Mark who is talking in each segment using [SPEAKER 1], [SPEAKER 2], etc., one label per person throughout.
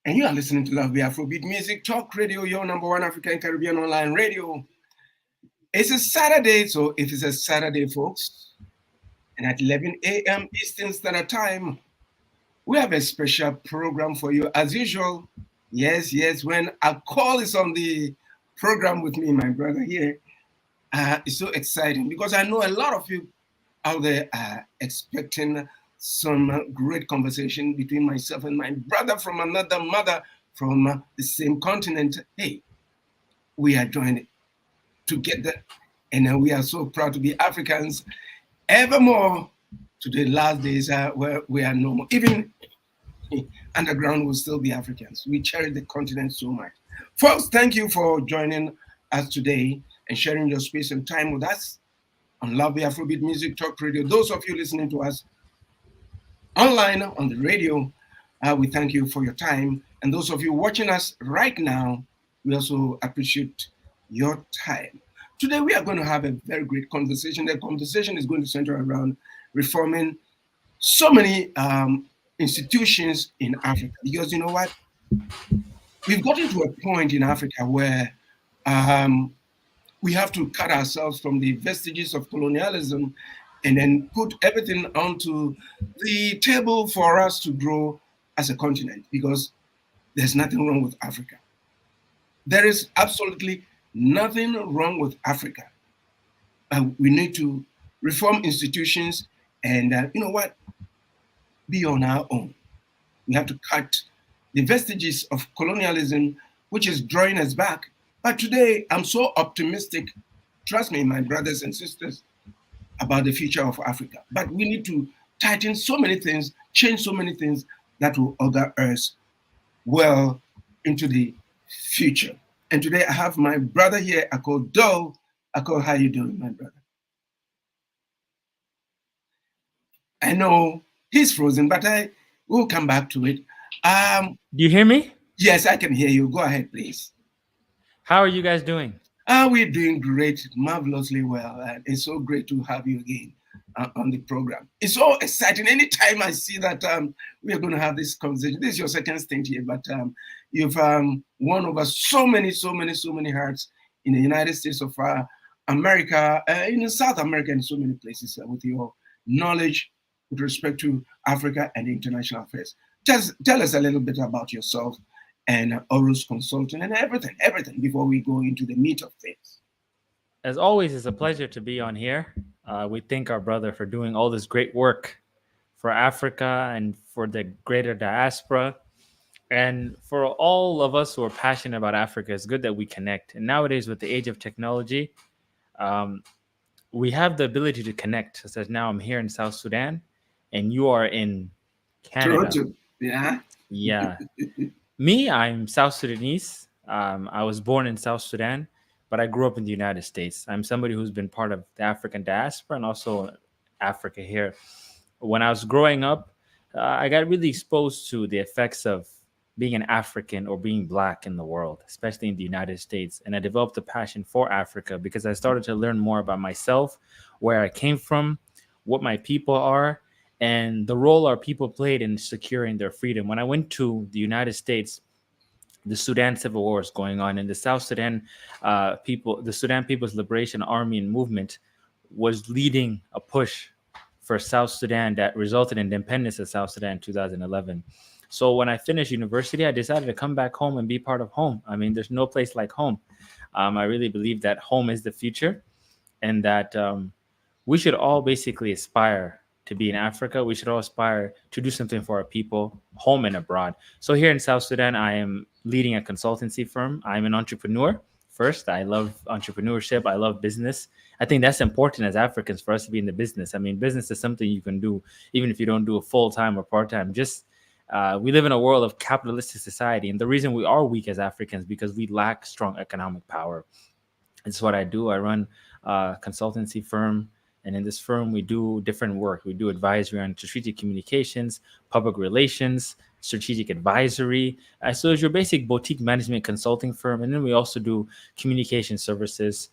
[SPEAKER 1] And you are listening to Love the Afrobeat Music Talk Radio, your number one African Caribbean online radio. It's a Saturday, so if it's a Saturday, folks, and at 11 a.m. Eastern Standard Time, we have a special program for you. As usual, yes, when AKOL is on the program with me, my brother here, it's so exciting because I know a lot of you out there are expecting some great conversation between myself and my brother from another mother from the same continent. Hey, we are joined together, and we are so proud to be Africans evermore to the last days where we are no more. Even underground will still be Africans. We cherish the continent so much. Folks, thank you for joining us today and sharing your space and time with us on Love the Afrobeat Music Talk Radio. Those of you listening to us online on the radio, we thank you for your time. And those of you watching us right now, we also appreciate your time. Today, we are going to have a very great conversation. The conversation is going to center around reforming so many institutions in Africa. Because you know what? We've gotten to a point in Africa where we have to cut ourselves from the vestiges of colonialism and then put everything onto the table for us to grow as a continent, because there's nothing wrong with Africa. There is absolutely nothing wrong with Africa. We need to reform institutions and, you know what, be on our own. We have to cut the vestiges of colonialism, which is drawing us back. But today, I'm so optimistic, trust me, my brothers and sisters, about the future of Africa. But we need to tighten so many things, change so many things that will order us well into the future. And today I have my brother here, AKOL Dol. AKOL, how you doing, my brother? I know he's frozen, but I will come back to it.
[SPEAKER 2] Do you hear me?
[SPEAKER 1] Yes, I can hear you. Go ahead, please.
[SPEAKER 2] How are you guys doing?
[SPEAKER 1] We're doing great, marvelously well. And it's so great to have you again on the program. It's so exciting. Anytime I see that we are going to have this conversation, this is your second stint here, but you've won over so many hearts in the United States of America, in South America, and so many places with your knowledge with respect to Africa and international affairs. Just tell us a little bit about yourself and Oros Consulting and everything before we go into the meat of things.
[SPEAKER 2] As always, it's a pleasure to be on here. We thank our brother for doing all this great work for Africa and for the greater diaspora. And for all of us who are passionate about Africa, it's good that we connect. And nowadays, with the age of technology, we have the ability to connect. So now I'm here in South Sudan, and you are in Canada.
[SPEAKER 1] Toronto. Yeah.
[SPEAKER 2] Yeah. Me, I'm South Sudanese. I was born in South Sudan, but I grew up in the United States. I'm somebody who's been part of the African diaspora and also Africa here. When I was growing up, I got really exposed to the effects of being an African or being Black in the world, especially in the United States. And I developed a passion for Africa because I started to learn more about myself, where I came from, what my people are, and the role our people played in securing their freedom. When I went to the United States, the Sudan Civil War is going on, and the South Sudan the Sudan People's Liberation Army and movement was leading a push for South Sudan that resulted in the independence of South Sudan in 2011. So when I finished university, I decided to come back home and be part of home. I mean, there's no place like home. I really believe that home is the future, and that we should all basically aspire to be in Africa. We should all aspire to do something for our people, home and abroad. So here in South Sudan, I am leading a consultancy firm. I'm an entrepreneur first. I love entrepreneurship. I love business. I think that's important as Africans for us to be in the business. I mean, business is something you can do even if you don't do it full-time or part-time. Just we live in a world of capitalistic society. And the reason we are weak as Africans because we lack strong economic power. It's what I do. I run a consultancy firm. And in this firm, we do different work. We do advisory on strategic communications, public relations, strategic advisory. So it's your basic boutique management consulting firm. And then we also do communication services,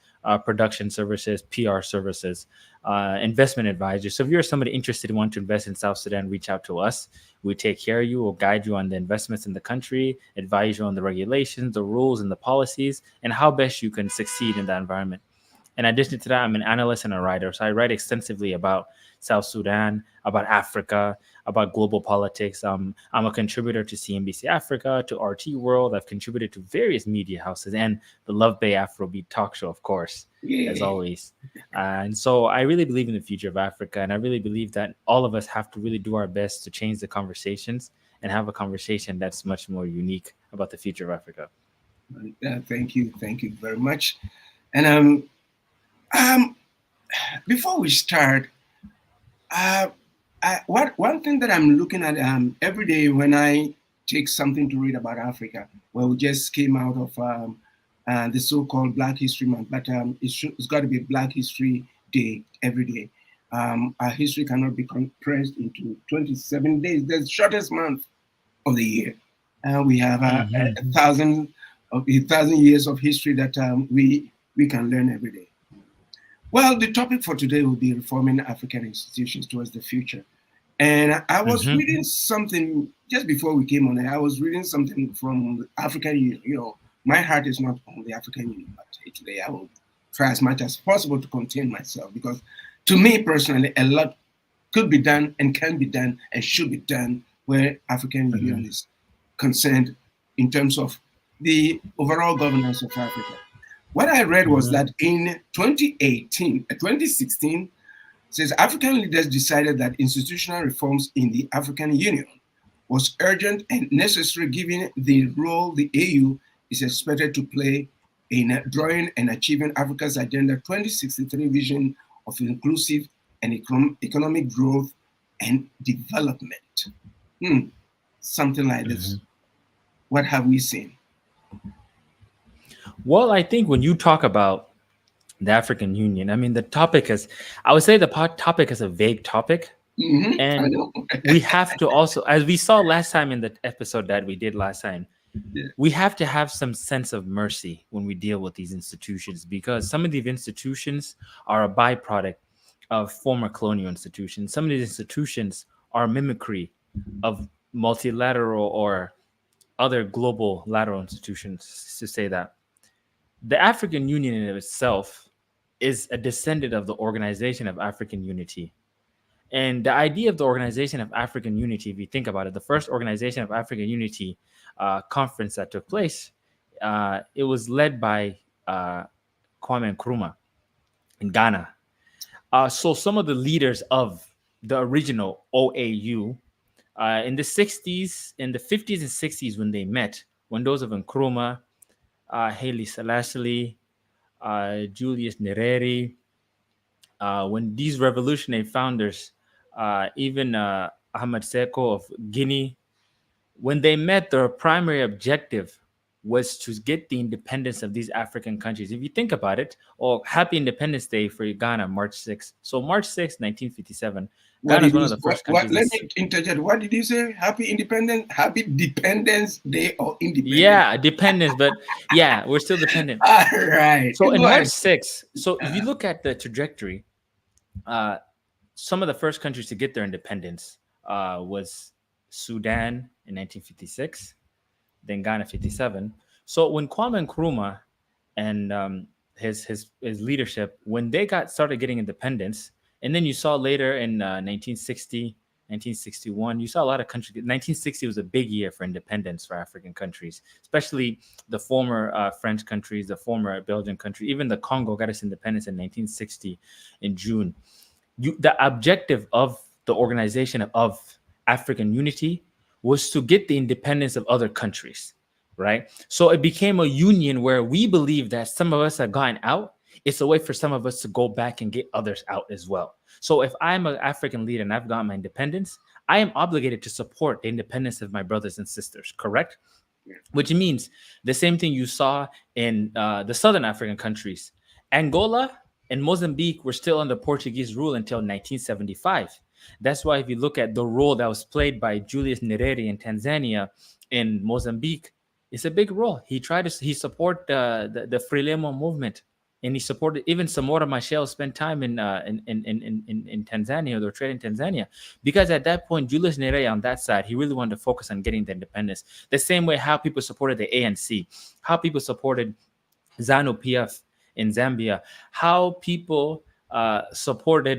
[SPEAKER 2] production services, PR services. investment advisors. So if you're somebody interested in wanting to invest in South Sudan, reach out to us. We take care of you. We'll guide you on the investments in the country, advise you on the regulations, the rules, and the policies, and how best you can succeed in that environment. In addition to that, I'm an analyst and a writer. So I write extensively about South Sudan, about Africa, about global politics. I'm a contributor to CNBC Africa, to RT World. I've contributed to various media houses and the Love Bay Afrobeat talk show, of course, as always. And so I really believe in the future of Africa. And I really believe that all of us have to really do our best to change the conversations and have a conversation that's much more unique about the future of Africa.
[SPEAKER 1] Thank you. Thank you very much. And before we start, one thing that I'm looking at every day when I take something to read about Africa, well, we just came out of the so-called Black History Month, but it's got to be Black History Day every day. Our history cannot be compressed into 27 days. That's the shortest month of the year. We have a thousand years of history that we can learn every day. Well, the topic for today will be reforming African institutions towards the future. And I was reading something just before we came on air. I was reading something from the African Union. You know, my heart is not on the African Union, but today I will try as much as possible to contain myself, because to me personally, a lot could be done and can be done and should be done where African Union is concerned in terms of the overall governance of Africa. What I read was that in 2016, says African leaders decided that institutional reforms in the African Union was urgent and necessary given the role the AU is expected to play in drawing and achieving Africa's Agenda 2063 vision of inclusive and economic growth and development. Something like this. What have we seen?
[SPEAKER 2] Well, I think when you talk about the African Union, I mean, the topic is, I would say the topic is a vague topic. And we have to also, as we saw last time in the episode that we did last time, we have to have some sense of mercy when we deal with these institutions, because some of these institutions are a byproduct of former colonial institutions. Some of these institutions are mimicry of multilateral or other global lateral institutions, to say that. The African Union in itself is a descendant of the Organization of African Unity. And the idea of the Organization of African Unity, if you think about it, the first Organization of African Unity conference that took place, it was led by Kwame Nkrumah in Ghana. So some of the leaders of the original OAU in the 60s, in the 50s and 60s when they met, when those of Nkrumah, Haile Selassie, Julius Nyerere, when these revolutionary founders, even Ahmed Seko of Guinea, when they met, their primary objective was to get the independence of these African countries. If you think about it, Happy Independence Day for Ghana, March 6th. So March 6th, 1957, Ghana is one of the first countries.
[SPEAKER 1] Let me interject. What did you say? Happy Independence Day or Independence?
[SPEAKER 2] Yeah, dependence, but yeah, we're still dependent.
[SPEAKER 1] All right.
[SPEAKER 2] So in March 6th, so if you look at the trajectory, some of the first countries to get their independence was Sudan in 1956, then Ghana 57. So when Kwame Nkrumah and his leadership, when they started getting independence, and then you saw later in 1960, 1961, you saw a lot of countries. 1960 was a big year for independence for African countries, especially the former French countries, the former Belgian country, even the Congo got its independence in 1960 in June. The objective of the Organization of African Unity was to get the independence of other countries, right? So it became a union where we believe that some of us have gotten out. It's a way for some of us to go back and get others out as well. So if I'm an African leader and I've gotten my independence, I am obligated to support the independence of my brothers and sisters, correct? Yeah. Which means the same thing you saw in the Southern African countries. Angola and Mozambique were still under Portuguese rule until 1975. That's why if you look at the role that was played by Julius Nyerere in Tanzania, in Mozambique, it's a big role. He supported the Frelimo movement. and he supported even Samora Machel spent time in Tanzania. They were trading Tanzania because at that point Julius Nyerere on that side, he really wanted to focus on getting the independence. The same way how people supported the ANC, how people supported ZANU PF in Zambia, how people supported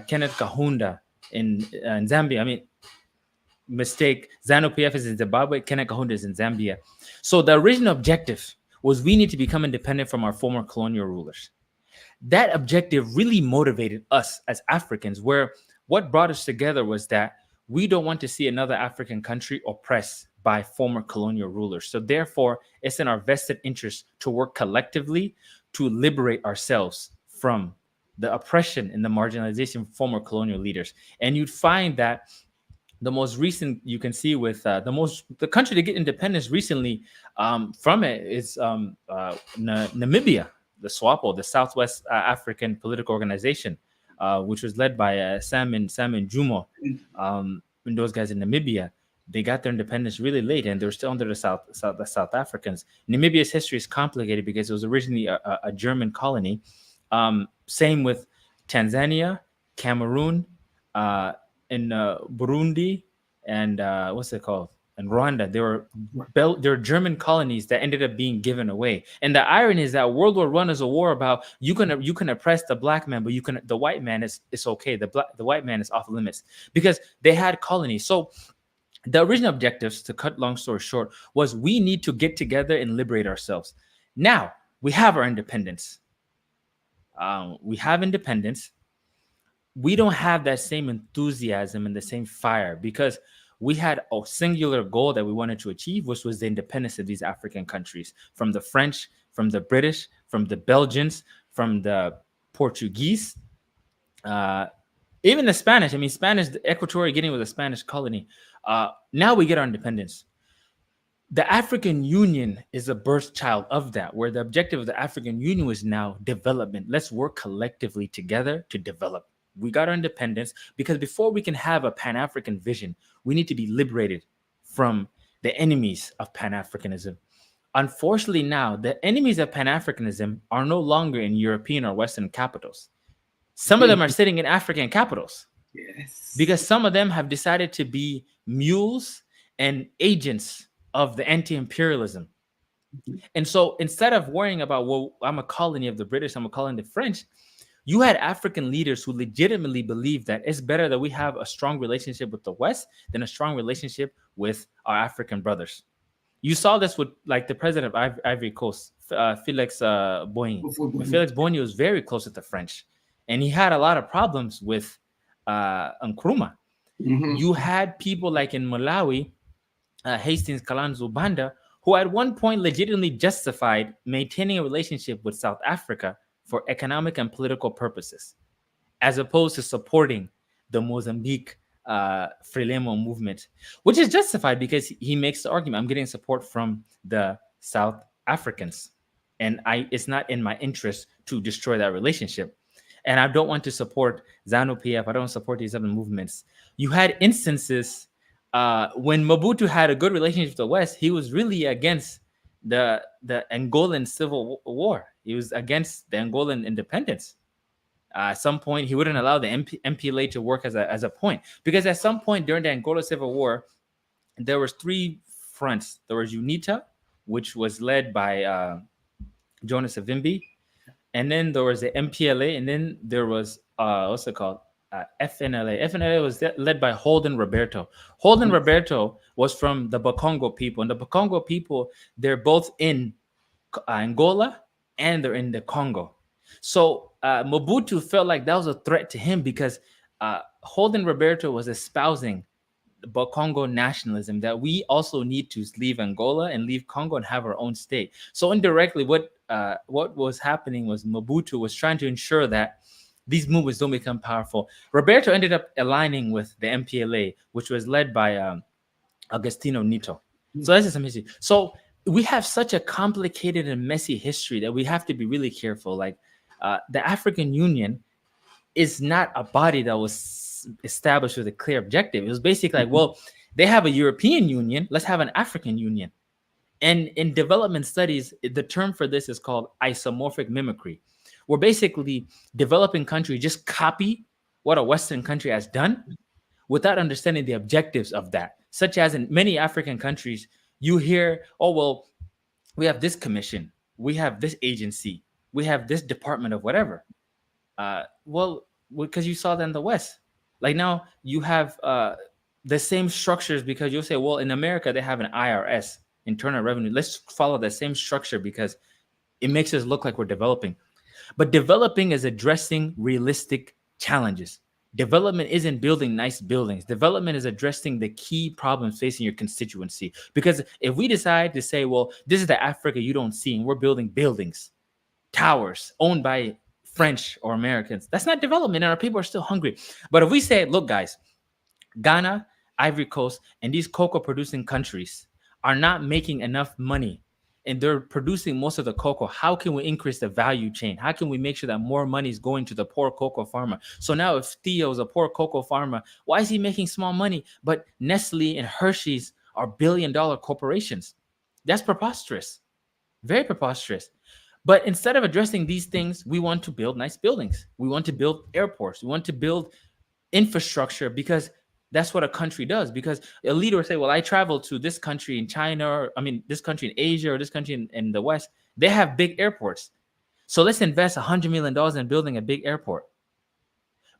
[SPEAKER 2] Kenneth Kaunda in Zambia. I mean, mistake. ZANU PF is in Zimbabwe, Kenneth Kaunda is in Zambia. So the original objective was we need to become independent from our former colonial rulers. That objective really motivated us as Africans, where what brought us together was that we don't want to see another African country oppressed by former colonial rulers. So therefore, it's in our vested interest to work collectively to liberate ourselves from the oppression and the marginalization of former colonial leaders. And you'd find that the most recent you can see with the country to get independence recently from it is Namibia, the SWAPO, the Southwest African Political Organization, which was led by Sam and Jumo. And those guys in Namibia, they got their independence really late, and they're still under the South Africans. Namibia's history is complicated because it was originally a German colony. Same with Tanzania, Cameroon, in Burundi, and what's it called? And Rwanda. They were German colonies that ended up being given away. And the irony is that World War I is a war about you can oppress the black man, but the white man is okay. The white man is off limits because they had colonies. So the original objectives, to cut long story short, was we need to get together and liberate ourselves. Now we have our independence. We have independence. We don't have that same enthusiasm and the same fire because we had a singular goal that we wanted to achieve, which was the independence of these African countries from the French, from the British, from the Belgians, from the Portuguese, even the Spanish. I mean, the Equatorial Guinea was a Spanish colony. Now we get our independence. The African Union is a birth child of that, where the objective of the African Union is now development. Let's work collectively together to develop. We got our independence because before we can have a Pan-African vision, we need to be liberated from the enemies of Pan-Africanism. Unfortunately, now the enemies of Pan-Africanism are no longer in European or Western capitals. Some of them are sitting in African capitals.
[SPEAKER 1] Yes.
[SPEAKER 2] Because some of them have decided to be mules and agents of the anti-imperialism. And so instead of worrying about, well, I'm a colony of the British, I'm a colony of the French, you had African leaders who legitimately believed that it's better that we have a strong relationship with the West than a strong relationship with our African brothers. You saw this with like the president of Ivory Coast, Felix Boigny. Felix Boigny was very close with the French, and he had a lot of problems with Nkrumah. You had people like in Malawi, Hastings Kalanzo Banda, who at one point legitimately justified maintaining a relationship with South Africa for economic and political purposes, as opposed to supporting the Mozambique Frelimo movement, which is justified because he makes the argument, I'm getting support from the South Africans, and it's not in my interest to destroy that relationship. And I don't want to support ZANU-PF. I don't support these other movements. You had instances when Mobutu had a good relationship with the West, he was really against the Angolan civil war. He was against the Angolan independence. At some point, he wouldn't allow the MPLA to work as a point, because at some point during the Angola Civil War, there was three fronts. There was UNITA, which was led by Jonas Savimbi, and then there was the MPLA, and then there was what's it called? FNLA. FNLA was led by Holden Roberto. Holden Roberto was from the Bakongo people, and the Bakongo people, they're both in Angola and they're in the Congo. So Mobutu felt like that was a threat to him because Holden Roberto was espousing Bakongo nationalism, that we also need to leave Angola and leave Congo and have our own state. So indirectly, what was happening was Mobutu was trying to ensure that these movements don't become powerful. Roberto ended up aligning with the MPLA, which was led by Agostino Neto. So that's just some history. So we have such a complicated and messy history that we have to be really careful. Like the African Union is not a body that was established with a clear objective. It was basically like, well, they have a European Union, let's have an African Union. And in development studies, the term for this is called isomorphic mimicry, where basically developing countries just copy what a Western country has done without understanding the objectives of that. Such as in many African countries, you hear, oh, well, we have this commission, we have this agency, we have this department of whatever. Well, because you saw that in the West. Like now you have the same structures because you'll say, well, in America, they have an IRS, Internal Revenue. Let's follow that same structure because it makes us look like we're developing. But developing is addressing realistic challenges. Development isn't building nice buildings. Development is addressing the key problems facing your constituency. Because if we decide to say, well, this is the Africa you don't see, and we're building buildings, towers owned by French or Americans, that's not development, and our people are still hungry. But if we say, look, guys, Ghana, Ivory Coast, and these cocoa producing countries are not making enough money and they're producing most of the cocoa. How can we increase the value chain? How can we make sure that more money is going to the poor cocoa farmer? So now if Theo is a poor cocoa farmer, why is he making small money? But Nestle and Hershey's are billion-dollar corporations. That's preposterous. Very preposterous. But instead of addressing these things, we want to build nice buildings. We want to build airports. We want to build infrastructure because that's what a country does. Because a leader will say, well, I traveled to this country in China, or this country in Asia, or this country in the West. They have big airports. So let's invest $100 million in building a big airport.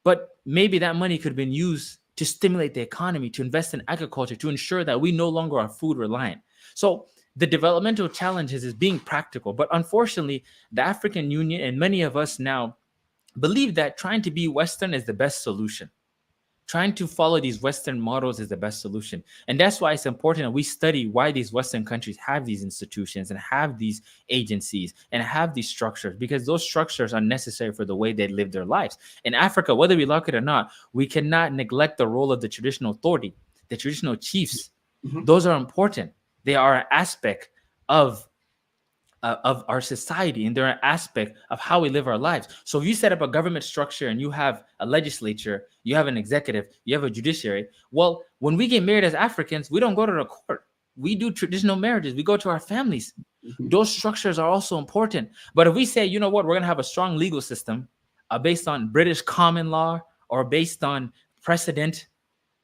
[SPEAKER 2] But maybe that money could have been used to stimulate the economy, to invest in agriculture, to ensure that we no longer are food reliant. So the developmental challenges is being practical. But unfortunately, the African Union and many of us now believe that trying to be Western is the best solution. Trying to follow these Western models is the best solution. And that's why it's important that we study why these Western countries have these institutions and have these agencies and have these structures, because those structures are necessary for the way they live their lives. In Africa, whether we like it or not, we cannot neglect the role of the traditional authority, the traditional chiefs. Mm-hmm. Those are important. They are an aspect of our society, and they're an aspect of how we live our lives. So if you set up a government structure and you have a legislature, you have an executive, you have a judiciary, well, when we get married as Africans, we don't go to the court. We do traditional marriages. We go to our families. Mm-hmm. Those structures are also important. But if we say, you know what, we're going to have a strong legal system based on British common law or based on precedent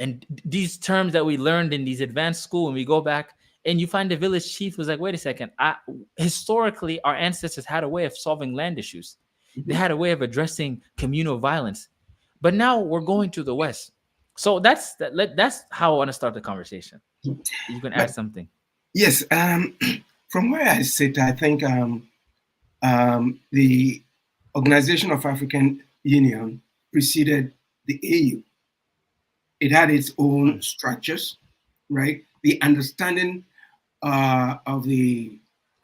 [SPEAKER 2] and these terms that we learned in these advanced school, and we go back, and you find the village chief who's like, wait a second, historically, our ancestors had a way of solving land issues. Mm-hmm. They had a way of addressing communal violence. But now we're going to the West. So that's how I want to start the conversation. You can add something.
[SPEAKER 1] Yes. From where I sit, I think the Organization of African Union preceded the AU. It had its own structures, right? The understanding of the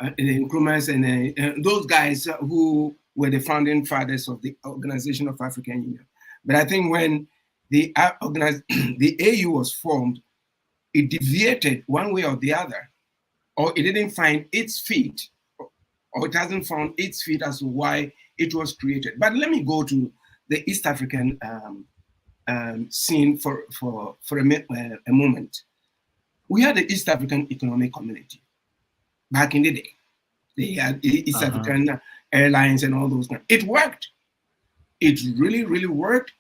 [SPEAKER 1] Nkrumahs and those guys who were the founding fathers of the Organization of African Union. But I think when the AU was formed, it deviated one way or the other, or it didn't find its feet, or it hasn't found its feet as to why it was created. But let me go to the East African scene for a moment. We had the East African Economic Community back in the day. They had East African Airlines and all those. It worked. It really, really worked.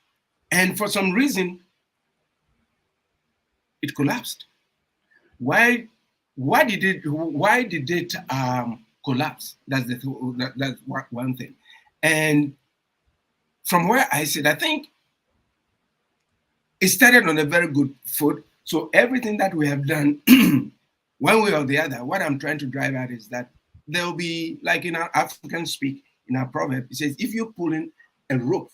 [SPEAKER 1] And for some reason, it collapsed. Why did it collapse? That's one thing. And from where I sit, I think it started on a very good foot. So everything that we have done, one way or the other, what I'm trying to drive at is that there will be, like in our African speak, in our proverb, it says, if you're pulling a rope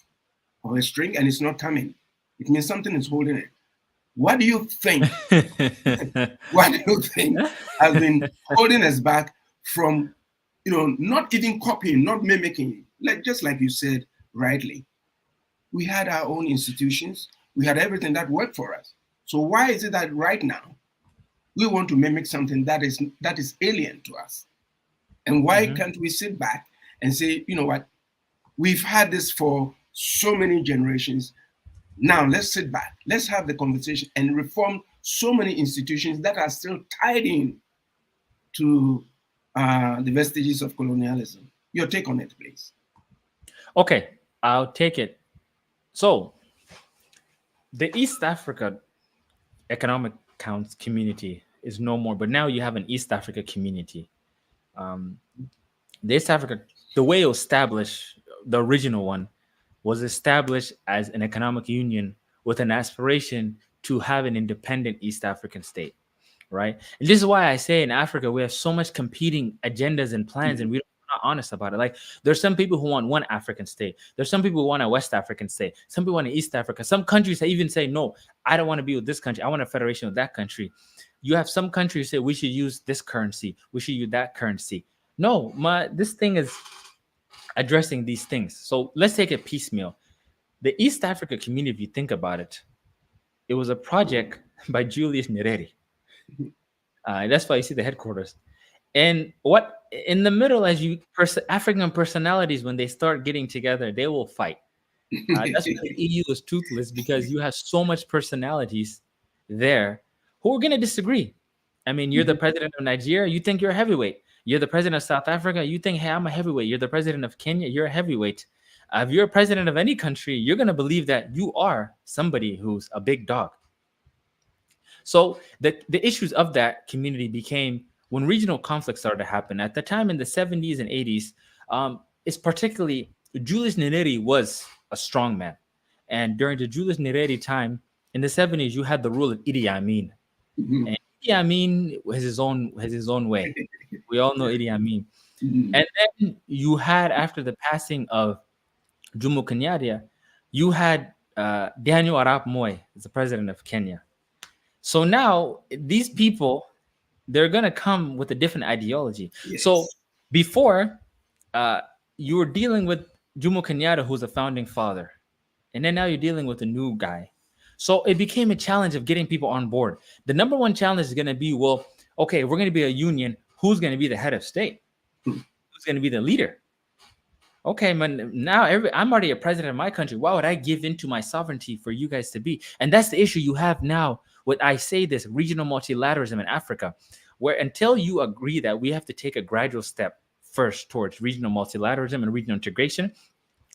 [SPEAKER 1] or a string and it's not coming, it means something is holding it. What do you think? What do you think has been holding us back from, not even copying, not mimicking? Just like you said rightly, we had our own institutions. We had everything that worked for us. So why is it that right now we want to mimic something that is alien to us? And why can't we sit back and say, you know what, we've had this for so many generations. Now let's sit back, let's have the conversation and reform so many institutions that are still tied in to the vestiges of colonialism. Your take on it, please.
[SPEAKER 2] Okay, I'll take it. So the East Africa Economic Counts community is no more, but now you have an East Africa community. Um, the East Africa, the way it was established, the original one, was established as an economic union with an aspiration to have an independent East African state, right? And this is why I say in Africa we have so much competing agendas and plans, and we're not honest about it. Like there's some people who want one African state. There's some people who want a West African state. Some people want an East Africa. Some countries even say, no, I don't want to be with this country. I want a federation with that country. You have some countries say we should use this currency. We should use that currency. No, this thing is addressing these things. So let's take it piecemeal. The East Africa community, if you think about it, it was a project by Julius Nyerere. That's why you see the headquarters. And what in the middle, as African personalities, when they start getting together, they will fight. That's why the EU is toothless, because you have so much personalities there who are going to disagree. I mean, you're the president of Nigeria, you think you're a heavyweight. You're the president of South Africa, you think, hey, I'm a heavyweight. You're the president of Kenya, you're a heavyweight. If you're a president of any country, you're going to believe that you are somebody who's a big dog. So the issues of that community became when regional conflicts started to happen. At the time in the 70s and 80s, it's particularly Julius Nyerere was a strong man. And during the Julius Nyerere time in the 70s, you had the rule of Idi Amin. And Idi Amin has his own way. We all know Idi Amin. And then you had, after the passing of Jomo Kenyatta, you had Daniel Arap Moi as the president of Kenya. So now these people, they're going to come with a different ideology. Yes. So before, you were dealing with Jomo Kenyatta, who's a founding father. And then now you're dealing with a new guy. So it became a challenge of getting people on board. The number one challenge is going to be, well, okay, we're going to be a union. Who's going to be the head of state? Who's going to be the leader? Okay, man, now I'm already a president of my country. Why would I give into my sovereignty for you guys to be? And that's the issue you have now. What I say, this regional multilateralism in Africa, where until you agree that we have to take a gradual step first towards regional multilateralism and regional integration,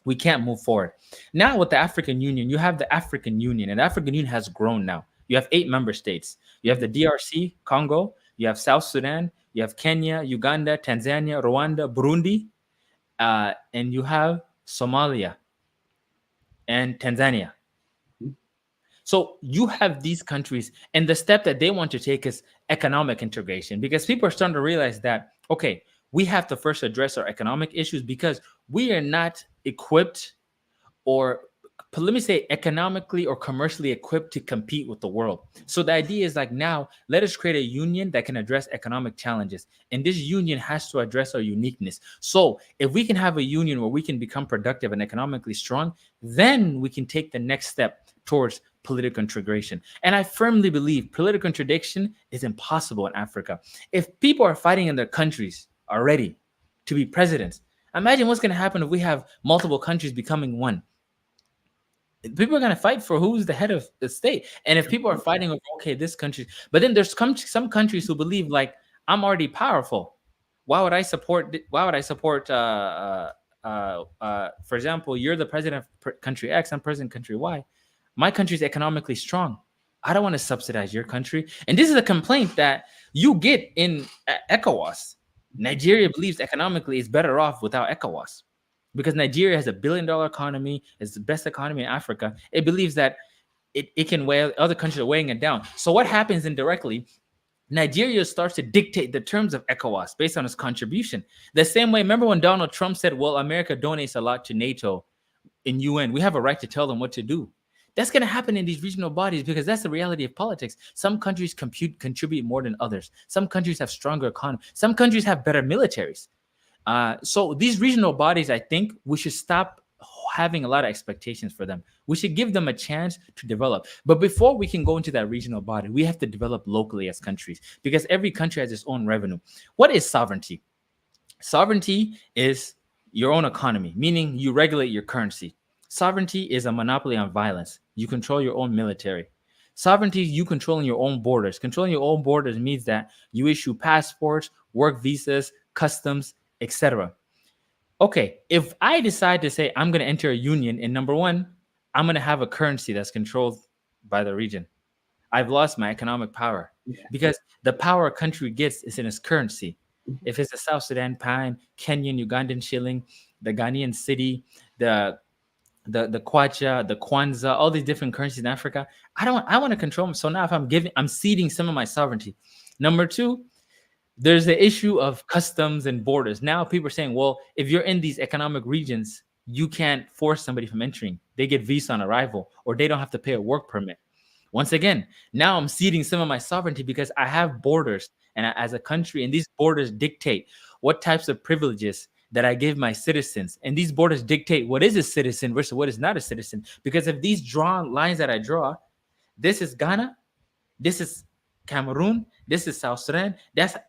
[SPEAKER 2] we can't move forward. Now with the African Union, you have the African Union, and the African Union has grown now. You have 8 member states. You have the DRC, Congo, you have South Sudan, you have Kenya, Uganda, Tanzania, Rwanda, Burundi, and you have Somalia and Tanzania. So you have these countries, and the step that they want to take is economic integration, because people are starting to realize that, okay, we have to first address our economic issues because we are not equipped, or let me say economically or commercially equipped to compete with the world. So the idea is like, now let us create a union that can address economic challenges. And this union has to address our uniqueness. So if we can have a union where we can become productive and economically strong, then we can take the next step towards political integration. And I firmly believe political integration is impossible in Africa. If people are fighting in their countries already to be presidents, imagine what's going to happen if we have multiple countries becoming one. People are going to fight for who's the head of the state. And if people are fighting over, okay, this country, but then there's some countries who believe like, I'm already powerful. Why would I support, for example, you're the president of country X, I'm president of country Y. My country is economically strong. I don't want to subsidize your country. And this is a complaint that you get in ECOWAS. Nigeria believes economically it's better off without ECOWAS, because Nigeria has $1 billion economy. It's the best economy in Africa. It believes that it can weigh, other countries are weighing it down. So what happens indirectly? Nigeria starts to dictate the terms of ECOWAS based on its contribution. The same way, remember when Donald Trump said, well, America donates a lot to NATO in UN. We have a right to tell them what to do. That's going to happen in these regional bodies because that's the reality of politics. Some countries contribute more than others. Some countries have stronger economies. Some countries have better militaries. So these regional bodies, I think we should stop having a lot of expectations for them. We should give them a chance to develop. But before we can go into that regional body, we have to develop locally as countries, because every country has its own revenue. What is sovereignty? Sovereignty is your own economy, meaning you regulate your currency. Sovereignty is a monopoly on violence. You control your own military. Sovereignty, you controlling your own borders. Controlling your own borders means that you issue passports work visas, customs, etc. Okay, if I decide to say I'm going to enter a union, and number one, I'm going to have a currency that's controlled by the region. I've lost my economic power because the power a country gets is in its currency. If it's the South Sudan pine, Kenyan, Ugandan shilling, the Ghanaian cedi, the the kwacha, the kwanza, all these different currencies in Africa, I want to control them. So now if I'm ceding some of my sovereignty. Number two, there's the issue of customs and borders. Now people are saying, well, if you're in these economic regions, you can't force somebody from entering. They get visa on arrival, or they don't have to pay a work permit. Once again, now I'm ceding some of my sovereignty because I have borders, and as a country, and these borders dictate what types of privileges that I give my citizens. And these borders dictate what is a citizen versus what is not a citizen. Because if these drawn lines that I draw, this is Ghana, this is Cameroon, this is South Sudan.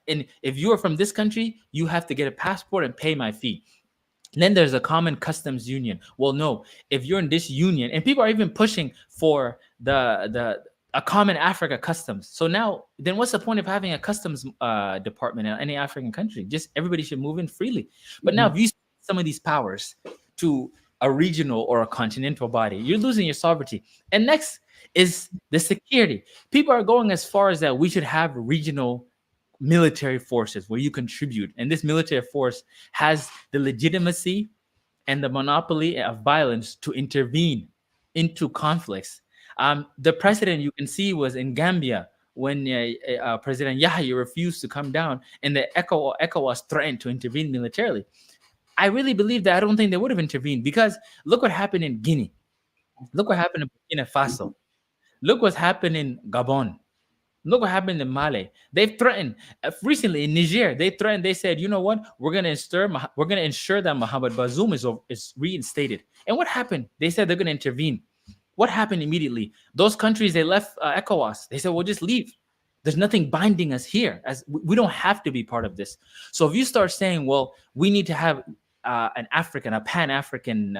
[SPEAKER 2] And if you are from this country, you have to get a passport and pay my fee. Then there's a common customs union. Well, no, if you're in this union, and people are even pushing for a common Africa customs. So now, then what's the point of having a customs department in any African country? Just everybody should move in freely. But now, if you some of these powers to a regional or a continental body, you're losing your sovereignty. And next is the security. People are going as far as that we should have regional military forces where you contribute, and this military force has the legitimacy and the monopoly of violence to intervene into conflicts. The precedent you can see was in Gambia when President Yahya refused to come down, and the ECOWAS threatened to intervene militarily. I really believe that. I don't think they would have intervened, because look what happened in Guinea. Look what happened in Burkina Faso. Look what's happened in Gabon. Look what happened in Mali. They've threatened recently in Niger. They threatened. They said, "You know what? We're going to ensure that Mohamed Bazoum is reinstated." And what happened? They said they're going to intervene. What happened immediately? Those countries, they left ECOWAS. They said, "We'll just leave. There's nothing binding us here. As we don't have to be part of this." So if you start saying, "Well, we need to have a Pan-African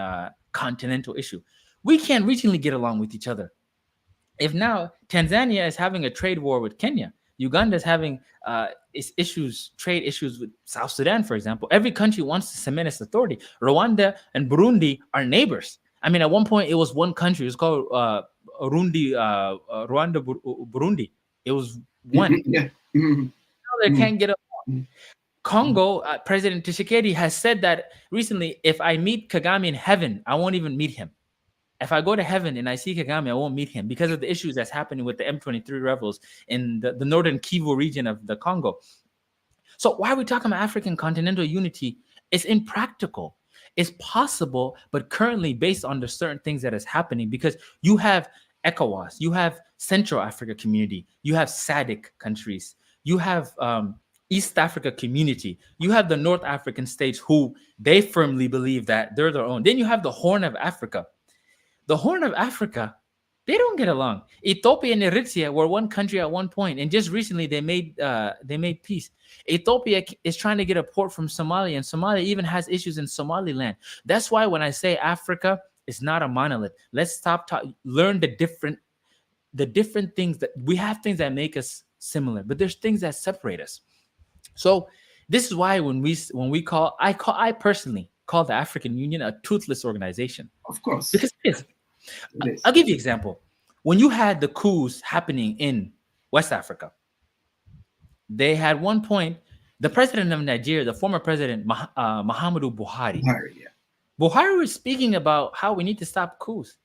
[SPEAKER 2] continental issue," we can't regionally get along with each other. If now Tanzania is having a trade war with Kenya, Uganda is having trade issues with South Sudan, for example, every country wants to cement its authority. Rwanda and Burundi are neighbors. I mean, at one point it was one country. It was called Rwanda, Burundi. It was one. Now they can't get along. Congo, President Tshisekedi has said that recently, if I meet Kagame in heaven, I won't even meet him. If I go to heaven and I see Kagame, I won't meet him because of the issues that's happening with the M23 rebels in the northern Kivu region of the Congo. So why are we talking about African continental unity? It's impractical. It's possible, but currently based on the certain things that is happening, because you have ECOWAS, you have Central Africa Community, you have SADC countries, you have East Africa Community, you have the North African states who they firmly believe that they're their own. Then you have the Horn of Africa. The Horn of Africa, they don't get along. Ethiopia and Eritrea were one country at one point, and just recently they made peace. Ethiopia is trying to get a port from Somalia, and Somalia even has issues in Somaliland. That's why when I say Africa is not a monolith, let's stop learn the different things that we have. Things that make us similar, but there's things that separate us. So this is why I personally call the African Union a toothless organization.
[SPEAKER 1] Of course,
[SPEAKER 2] because it is. I'll give you an example. When you had the coups happening in West Africa, they had one point, the president of Nigeria, the former president, Muhammadu Buhari. Buhari was speaking about how we need to stop coups.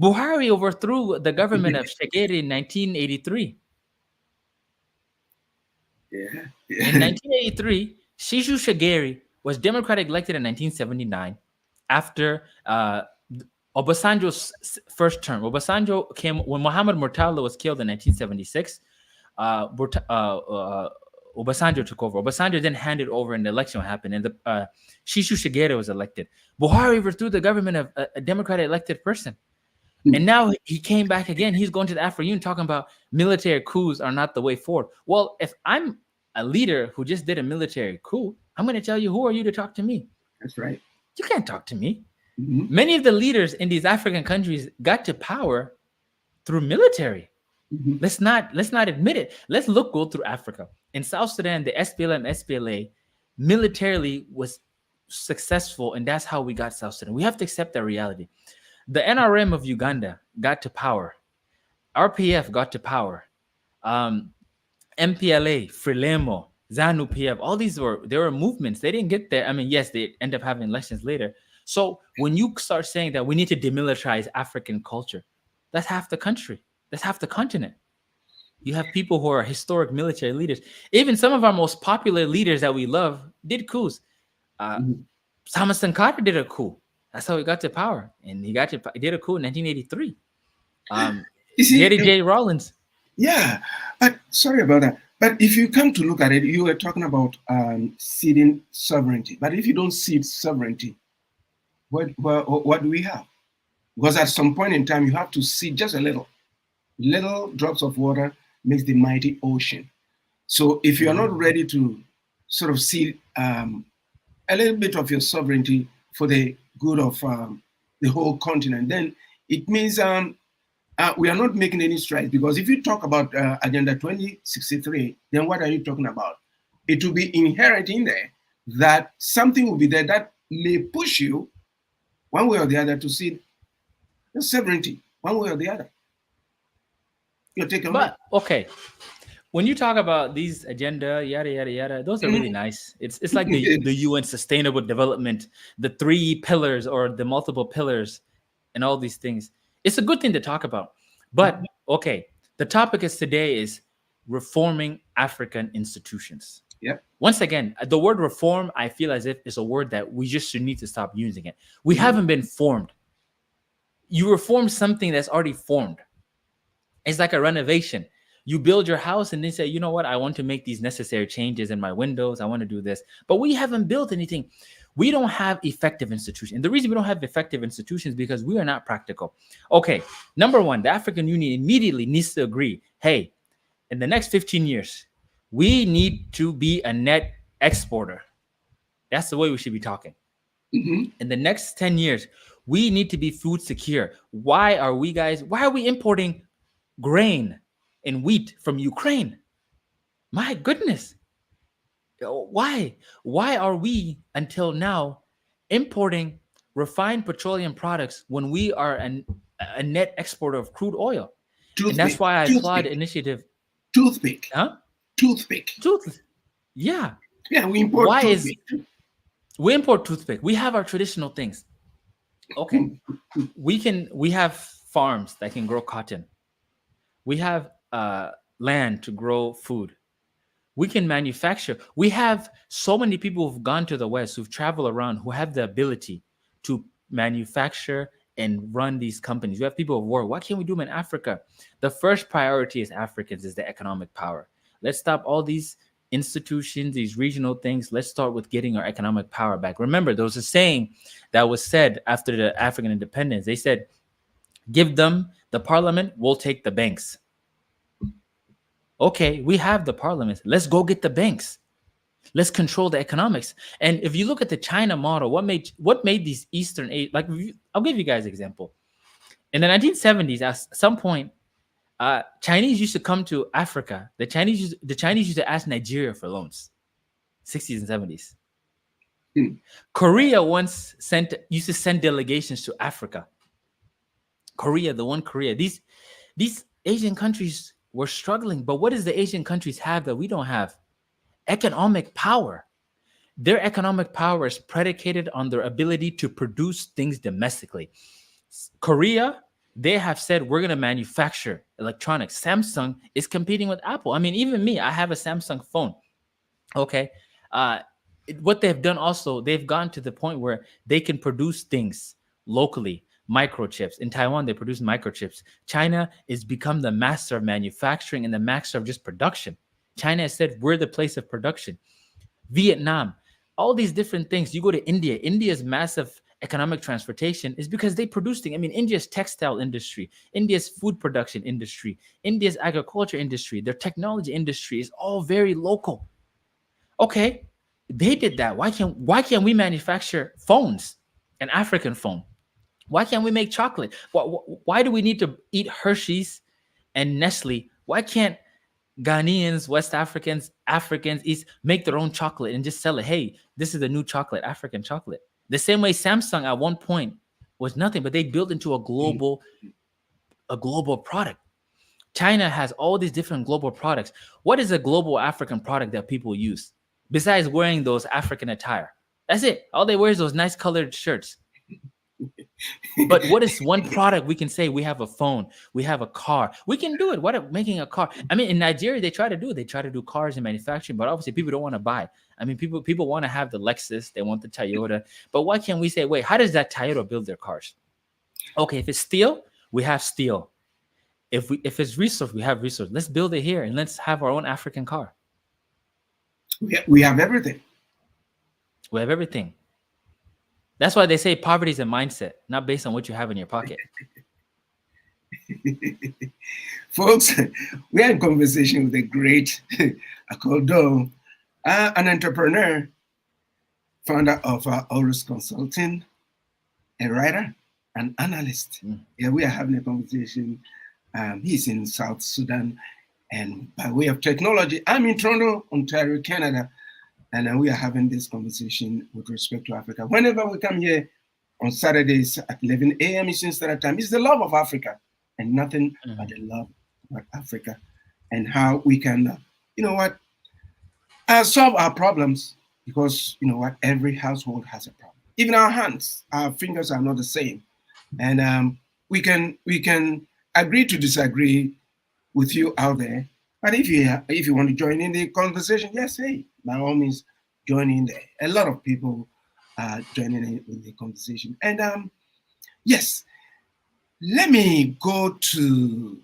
[SPEAKER 2] Buhari overthrew the government of Shageri in 1983. In 1983, Shishu Shageri was democratically elected in 1979 after Obasanjo's first term. Obasanjo came when Mohamed Murtala was killed in 1976. Obasanjo took over. Obasanjo then handed over, and the election happened, and Shishu Shageri was elected. Buhari overthrew the government of a democratic elected person. And now he came back again. He's going to the African Union talking about military coups are not the way forward. Well, if I'm a leader who just did a military coup, I'm going to tell you, who are you to talk to me?
[SPEAKER 1] That's right.
[SPEAKER 2] You can't talk to me. Many of the leaders in these African countries got to power through military.
[SPEAKER 1] Mhm.
[SPEAKER 2] Let's not admit it. Let's go through Africa. In South Sudan, the SPLM, SPLA militarily was successful, and that's how we got South Sudan. We have to accept that reality. The NRM of Uganda got to power. RPF got to power. Um, MPLA, Frelimo, ZANU PF, all these were movements. They didn't get there. I mean, yes, they end up having elections later. So when you start saying that we need to demilitarize African culture, that's half the country. That's half the continent. You have people who are historic military leaders. Even some of our most popular leaders that we love did coups. Uh,
[SPEAKER 1] Mhm.
[SPEAKER 2] Thomas Sankara did a coup. That's how he got to power, and he did a coup in 1983.
[SPEAKER 1] You see,
[SPEAKER 2] Gary J. Rawlins.
[SPEAKER 1] yeah, but sorry about that. But if you come to look at it, you were talking about ceding sovereignty. But if you don't cede sovereignty, what do we have? Because at some point in time, you have to cede just a little. Little drops of water makes the mighty ocean. So if you are not ready to sort of cede a little bit of your sovereignty for the good of the whole continent, then it means we are not making any strides. Because if you talk about Agenda 2063, then what are you talking about? It will be inherent in there that something will be there that may push you one way or the other to see the sovereignty, one way or the other. Your take on
[SPEAKER 2] But okay, when you talk about these agenda, yada yada yada, those are really
[SPEAKER 1] that?
[SPEAKER 2] nice. It's like the UN Sustainable Development, the 3 pillars or the multiple pillars, and all these things. It's a good thing to talk about. But okay, the topic is today is reforming African institutions.
[SPEAKER 1] Yep.
[SPEAKER 2] Once again, the word reform, I feel as if is a word that we just should need to stop using it. We haven't been formed. You reform something that's already formed. It's like a renovation. You build your house and then say, you know what, I want to make these necessary changes in my windows. I want to do this. But we haven't built anything. We don't have effective institutions. And the reason we don't have effective institutions is because we are not practical. Okay, number one, the African Union immediately needs to agree, hey, in the next 15 years, we need to be a net exporter. That's the way we should be talking.
[SPEAKER 1] Mm-hmm.
[SPEAKER 2] In the next 10 years, we need to be food secure. Why are we importing grain and wheat from Ukraine? My goodness. Why? Why are we until now importing refined petroleum products when we are a net exporter of crude oil? And that's
[SPEAKER 1] Toothpick.
[SPEAKER 2] why I applaud the
[SPEAKER 1] Toothpick.
[SPEAKER 2] initiative.
[SPEAKER 1] Toothpick.
[SPEAKER 2] Huh?
[SPEAKER 1] Toothpick.
[SPEAKER 2] Tooth. Yeah.
[SPEAKER 1] Yeah, we import
[SPEAKER 2] Why is
[SPEAKER 1] toothpick.
[SPEAKER 2] we import toothpick? We have our traditional things. Okay. We have farms that can grow cotton. We have land to grow food. We can manufacture. We have so many people who've gone to the West, who've traveled around, who have the ability to manufacture and run these companies. We have people of work. Why can't we do them in Africa? The first priority as Africans is the economic power. Let's stop all these institutions, these regional things. Let's start with getting our economic power back. Remember, there was a saying that was said after the African independence. They said, give them the parliament, we'll take the banks. Okay, we have the parliament. Let's go get the banks. Let's control the economics. And if you look at the China model, what made these Eastern like I'll give you guys an example. In the 1970s, at some point, Chinese used to come to Africa. The Chinese used to ask Nigeria for loans. 60s and 70s. Korea once used to send delegations to Africa. Korea. These Asian countries were struggling, but what does the Asian countries have that we don't have? Economic power. Their economic power is predicated on their ability to produce things domestically. Korea, they have said, we're going to manufacture electronics. Samsung is competing with Apple. I mean, even me, I have a Samsung phone. Okay. What they've done also, they've gone to the point where they can produce things locally. Microchips. In Taiwan, they produce microchips. China has become the master of manufacturing and the master of just production. China has said, we're the place of production. Vietnam, all these different things. You go to India, India's massive economic transportation is because they produce things. I mean, India's textile industry, India's food production industry, India's agriculture industry, their technology industry is all very local. Okay, they did that. Why can't we manufacture phones, an African phone? Why can't we make chocolate? Why do we need to eat Hershey's and Nestle, why can't Ghanaians, West Africans, Africans, East make their own chocolate and just sell it? Hey, this is the new chocolate, African chocolate. The same way Samsung at one point was nothing, but they built into a global product. China has all these different global products. What is a global African product that people use besides wearing those African attire? That's it. All they wear is those nice colored shirts. But what is one product we can say? We have a phone, we have a car, we can do it. What making a car? I mean, in Nigeria, they try to do cars and manufacturing, but obviously people don't want to buy. I mean, people want to have the Lexus, they want the Toyota, but why can't we say, wait, how does that Toyota build their cars? Okay, if it's steel, we have steel. If it's resource, we have resource. Let's build it here and let's have our own African car.
[SPEAKER 1] We have everything.
[SPEAKER 2] We have everything. That's why they say poverty is a mindset, not based on what you have in your pocket.
[SPEAKER 1] Folks, we are in conversation with a great AKOL Dol, an entrepreneur, founder of Analyst Consulting, a writer, an analyst. Yeah, we are having a conversation. He's in South Sudan, and by way of technology, I'm in Toronto, Ontario, Canada. And we are having this conversation with respect to Africa. Whenever we come here on Saturdays at 11 a.m. Eastern Standard Time, it's the love of Africa and nothing but the love of Africa and how we can, solve our problems, because, every household has a problem. Even our hands, our fingers are not the same. And we can agree to disagree with you out there. But if you want to join in the conversation, yes, hey, by all means, join in there. A lot of people are joining in the conversation. And yes, let me go to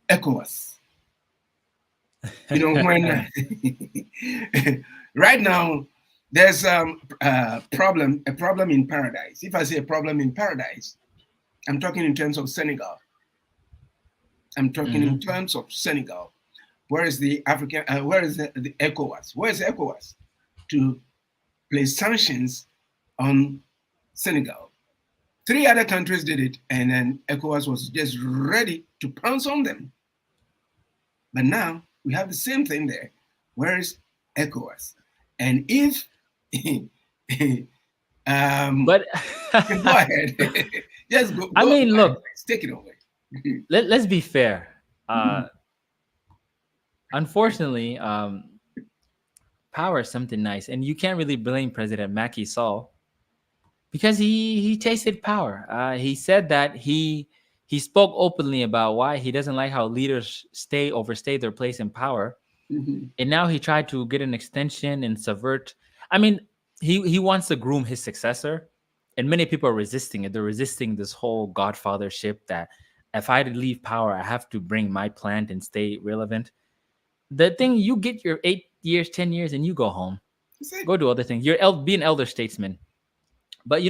[SPEAKER 1] ECOWAS. When right now there's a problem in paradise. If I say a problem in paradise, I'm talking in terms of Senegal. I'm talking in terms of Senegal. Where is the African? Where is the ECOWAS? Where is ECOWAS to place sanctions on Senegal? 3 other countries did it, and then ECOWAS was just ready to pounce on them. But now we have the same thing there. Where is ECOWAS? And if
[SPEAKER 2] but
[SPEAKER 1] go ahead, just go.
[SPEAKER 2] I mean, look,
[SPEAKER 1] take it away.
[SPEAKER 2] Let's be fair. Unfortunately, power is something nice, and you can't really blame President Macky Sall because he tasted power. He said that he spoke openly about why he doesn't like how leaders overstay their place in power, and now he tried to get an extension and subvert. I mean, he wants to groom his successor, and many people are resisting it. They're resisting this whole godfathership that if I leave power, I have to bring my plan and stay relevant. The thing, you get your 8 years, 10 years, and you go home. Go do other things. Be an elder statesman. But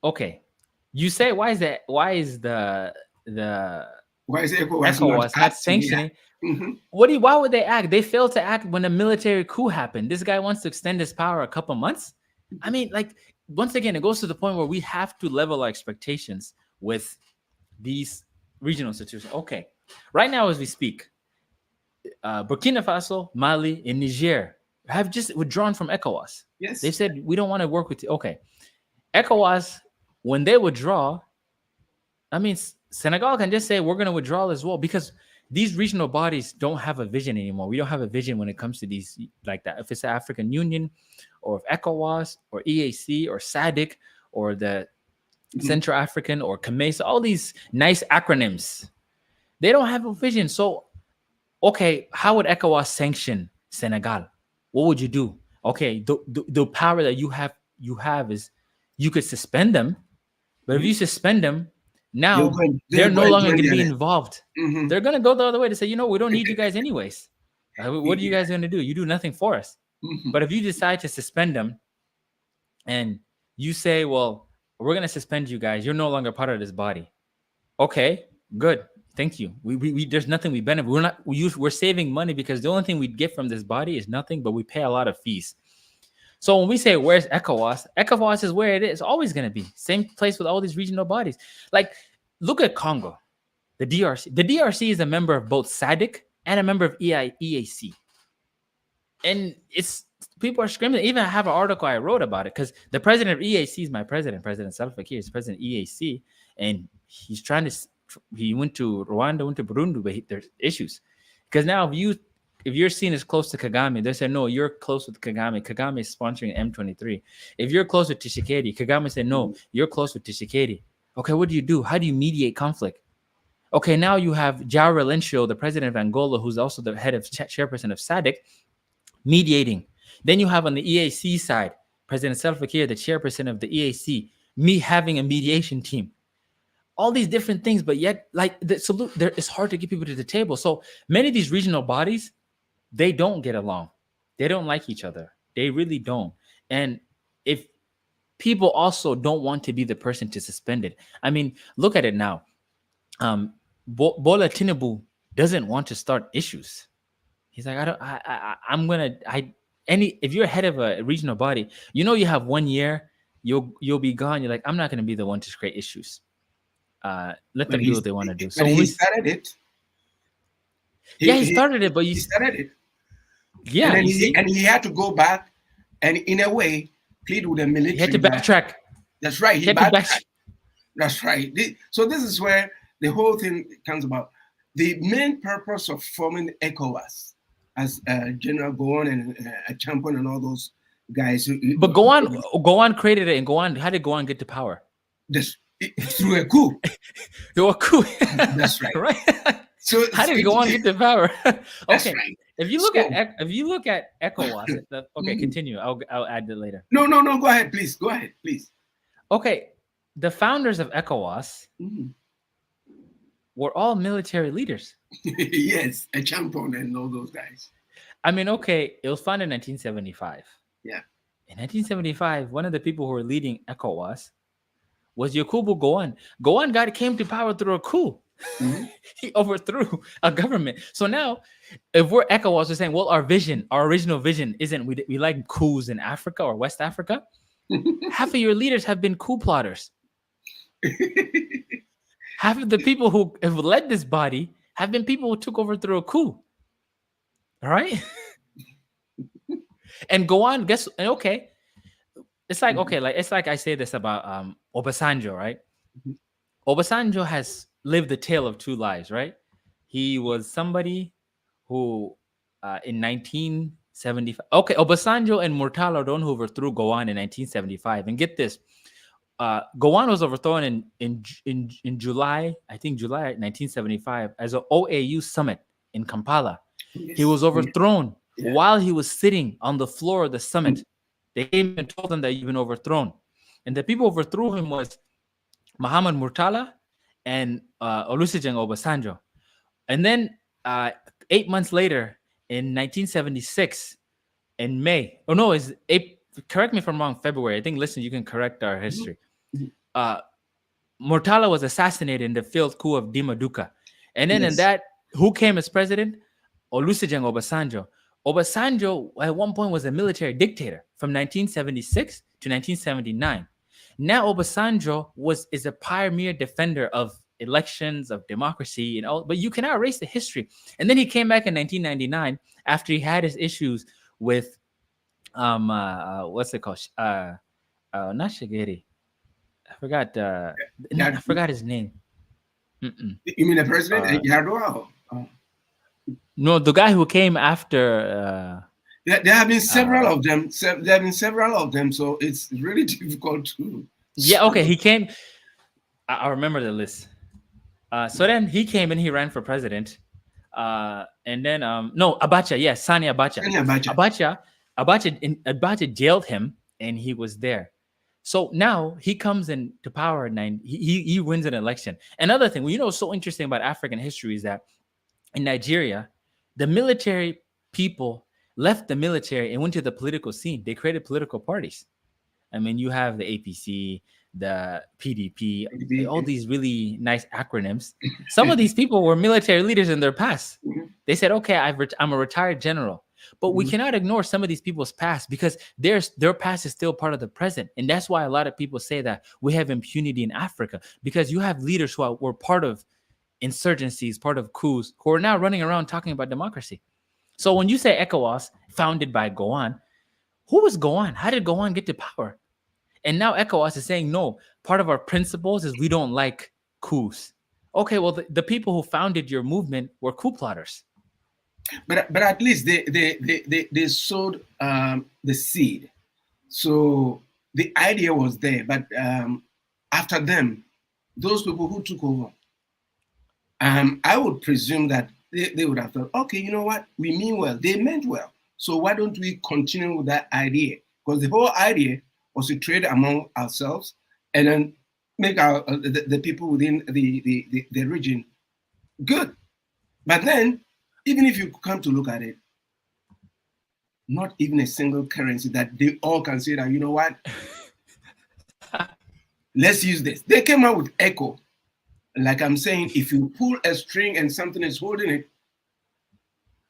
[SPEAKER 2] okay. You say why is the ECOWAS not sanctioning? Why would they act? They failed to act when a military coup happened. This guy wants to extend his power a couple months. I mean, once again, it goes to the point where we have to level our expectations with these regional institutions. Okay. Right now, as we speak, Burkina Faso, Mali, and Niger have just withdrawn from ECOWAS.
[SPEAKER 1] Yes.
[SPEAKER 2] They've said, we don't want to work with you. Okay. ECOWAS, when they withdraw, I mean, Senegal can just say, we're going to withdraw as well, because these regional bodies don't have a vision anymore. We don't have a vision when it comes to these like that. If it's the African Union or if ECOWAS or EAC or SADC or the Central African or CAMESA, all these nice acronyms, they don't have a vision. So, okay, how would ECOWAS sanction Senegal? What would you do? Okay, the power that you have is you could suspend them, but if you suspend them, now they're no longer going to be involved. They're going to go the other way to say, we don't need you guys anyways. What are you guys going to do? You do nothing for us. But if you decide to suspend them and you say, well, we're going to suspend you guys, you're no longer part of this body. Okay, good. Thank you. We there's nothing we benefit. We're saving money because the only thing we get from this body is nothing, but we pay a lot of fees. So when we say, where's ECOWAS? ECOWAS is where it is. It's always going to be. Same place with all these regional bodies. Like, look at Congo. the DRC. The DRC is a member of both SADC and a member of EAC. And it's people are screaming. Even I have an article I wrote about it because the president of EAC is my president, President Salva Kiir is president of EAC, and he's trying to. He went to Rwanda, went to Burundi, but there's issues because now if you're seen as close to Kagame, they say no, you're close with Kagame. Kagame is sponsoring M23. If you're close with Tshisekedi, Kagame said no, you're close with Tshisekedi. Okay, what do you do? How do you mediate conflict? Okay, now you have João Lourenço, the president of Angola, who's also the head of chairperson of SADC, mediating. Then you have on the EAC side, President Salva Kiir, the chairperson of the EAC, me having a mediation team. All these different things, but yet, like the salute, there it's hard to get people to the table. So many of these regional bodies, they don't get along. They don't like each other. They really don't. And if people also don't want to be the person to suspend it, I mean, look at it now. Bola Tinubu doesn't want to start issues. He's like, if you're head of a regional body, you have 1 year, you'll be gone. You're like, I'm not going to be the one to create issues. Let them do what they want to do. So
[SPEAKER 1] he started it.
[SPEAKER 2] He started it, but
[SPEAKER 1] he started it.
[SPEAKER 2] Yeah,
[SPEAKER 1] and he had to go back and in a way plead with the military.
[SPEAKER 2] He had to backtrack.
[SPEAKER 1] That's right.
[SPEAKER 2] He had to backtrack.
[SPEAKER 1] That's right. So this is where the whole thing comes about. The main purpose of forming ECOWAS, as General Gowon and a champion and all those guys.
[SPEAKER 2] But Gowon created it, and how did Gowon get to power?
[SPEAKER 1] Through a coup.
[SPEAKER 2] Through a coup.
[SPEAKER 1] That's right.
[SPEAKER 2] Right.
[SPEAKER 1] So
[SPEAKER 2] how did Gowon get to power? Okay.
[SPEAKER 1] That's right.
[SPEAKER 2] If you look at ECOWAS, okay, continue. I'll add that later.
[SPEAKER 1] No. Go ahead, please. Go ahead, please.
[SPEAKER 2] Okay, the founders of ECOWAS were all military leaders.
[SPEAKER 1] Yes, a champion and all those guys.
[SPEAKER 2] I mean, okay, it was founded in 1975.
[SPEAKER 1] Yeah.
[SPEAKER 2] In 1975, one of the people who were leading ECOWAS was Yakubu Gowon. Gowon came to power through a coup. He overthrew a government. So now, if we're ECOWAS, we're saying, well, our original vision isn't we like coups in Africa or West Africa. Half of your leaders have been coup plotters. Half of the people who have led this body have been people who took over through a coup. All right? And Gowon, okay. It's like, okay, it's like I say this about Obasanjo, right? Obasanjo has lived the tale of two lives, right? He was somebody who in 1975, okay, Obasanjo and Murtala Odon who overthrew Gowon in 1975. And get this, Gowon was overthrown in July, I think July 1975, as an OAU summit in Kampala. Yes. He was overthrown while he was sitting on the floor of the summit. They came and told him that you've been overthrown. And the people who overthrew him was Muhammad Murtala and Olusegun Obasanjo. And then 8 months later, in 1976, in May, correct me if I'm wrong, February, I think, listen, you can correct our history. Murtala was assassinated in the failed coup of Dimaduka. And then in that, who came as president? Olusegun Obasanjo. Obasanjo, at one point, was a military dictator from 1976 to 1979. Now Obasanjo is a pioneer defender of elections, of democracy, and all, but you cannot erase the history. And then he came back in 1999 after he had his issues with what's it called? Not Shigeri. I forgot. I forgot his name.
[SPEAKER 1] You mean the president?
[SPEAKER 2] No, the guy who came after.
[SPEAKER 1] There have been several of them. There have been several of them, so it's really difficult to.
[SPEAKER 2] Yeah. Okay. He came. I remember the list. So then he came and he ran for president. And then Abacha. Yes, Sani Abacha. Abacha jailed him, and he was there. So now he comes into power and he wins an election. Another thing, what's so interesting about African history is that in Nigeria, the military people left the military and went to the political scene. They created political parties. I mean, you have the APC, the PDP, all these really nice acronyms. Some of these people were military leaders in their past. They said, okay, I'm a retired general. But we cannot ignore some of these people's past because their past is still part of the present. And that's why a lot of people say that we have impunity in Africa, because you have leaders who were part of insurgencies, part of coups, who are now running around talking about democracy. So when you say ECOWAS, founded by Gowan, who was Gowan? How did Gowan get to power? And now ECOWAS is saying, no, part of our principles is we don't like coups. Okay, well, the people who founded your movement were coup plotters.
[SPEAKER 1] But at least they sowed the seed. So the idea was there. But after them, those people who took over, I would presume that they would have thought, okay, you know what? We mean well. They meant well. So why don't we continue with that idea? Because the whole idea was to trade among ourselves and then make our the people within the region good. But then, even if you come to look at it, not even a single currency that they all can say that, you know what? Let's use this. They came out with ECHO. Like I'm saying, if you pull a string and something is holding it,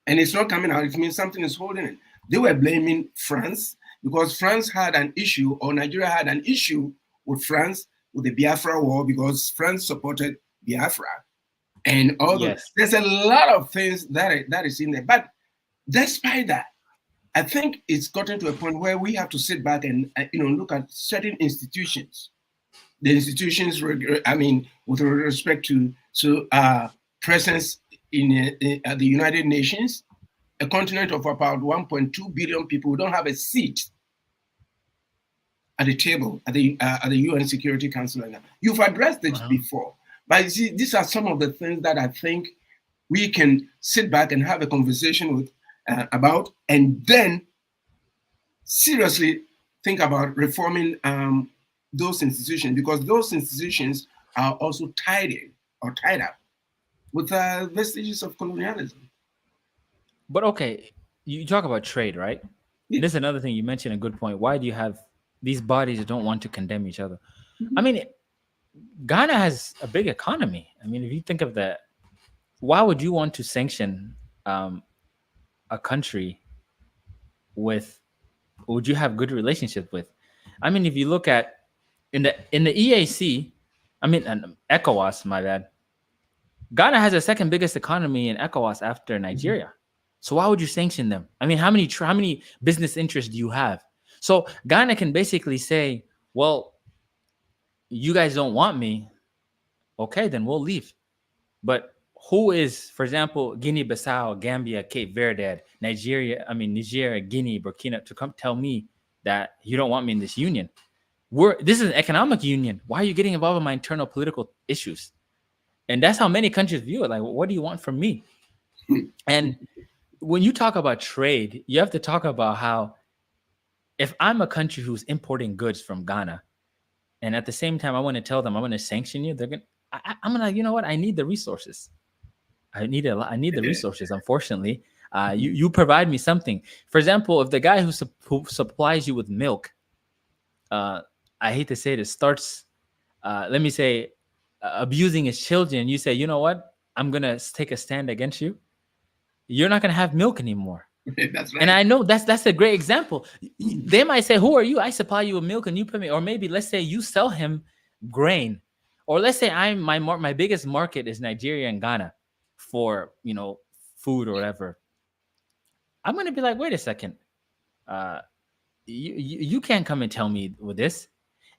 [SPEAKER 1] and it's not coming out, it means something is holding it. They were blaming France because France had an issue, or Nigeria had an issue with France with the Biafra war because France supported Biafra. And all
[SPEAKER 2] Yes.
[SPEAKER 1] there's a lot of things that is in there. But despite that, I think it's gotten to a point where we have to sit back and look at certain institutions. The institutions, I mean, with respect to presence in the United Nations, a continent of about 1.2 billion people who don't have a seat at the table at the UN Security Council. You've addressed this before, but you see, these are some of the things that I think we can sit back and have a conversation with about, and then seriously think about reforming those institutions, because those institutions are also tied up with vestiges of colonialism.
[SPEAKER 2] But okay, you talk about trade, right?
[SPEAKER 1] Yeah.
[SPEAKER 2] This is another thing you mentioned, a good point. Why do you have these bodies that don't want to condemn each other? I mean, Ghana has a big economy. I mean, if you think of that, why would you want to sanction a country would you have good relationship with? I mean, if you look at in the EAC, ECOWAS, my bad. Ghana has the second biggest economy in ECOWAS after Nigeria. So why would you sanction them? I mean, how many business interests do you have? So Ghana can basically say, well, you guys don't want me. Okay, then we'll leave. But who is, for example, Guinea-Bissau, Gambia, Cape Verde, Nigeria, Guinea, Burkina, to come tell me that you don't want me in this union? This is an economic union. Why are you getting involved in my internal political issues? And that's how many countries view it. Like, what do you want from me? And when you talk about trade, you have to talk about how if I'm a country who's importing goods from Ghana, and at the same time I want to tell them I'm going to sanction you, I'm gonna, you know what? I need the resources. I need the resources. Unfortunately, you provide me something. For example, if the guy who supplies you with milk, I hate to say it, starts, let me say, abusing his children, you say, you know what? I'm gonna take a stand against you. You're not gonna have milk anymore.
[SPEAKER 1] That's right.
[SPEAKER 2] And I know that's a great example. They might say, "Who are you? I supply you with milk, and you put me." Or maybe let's say you sell him grain, or let's say my biggest market is Nigeria and Ghana for food or whatever. I'm gonna be like, wait a second, you can't come and tell me with this.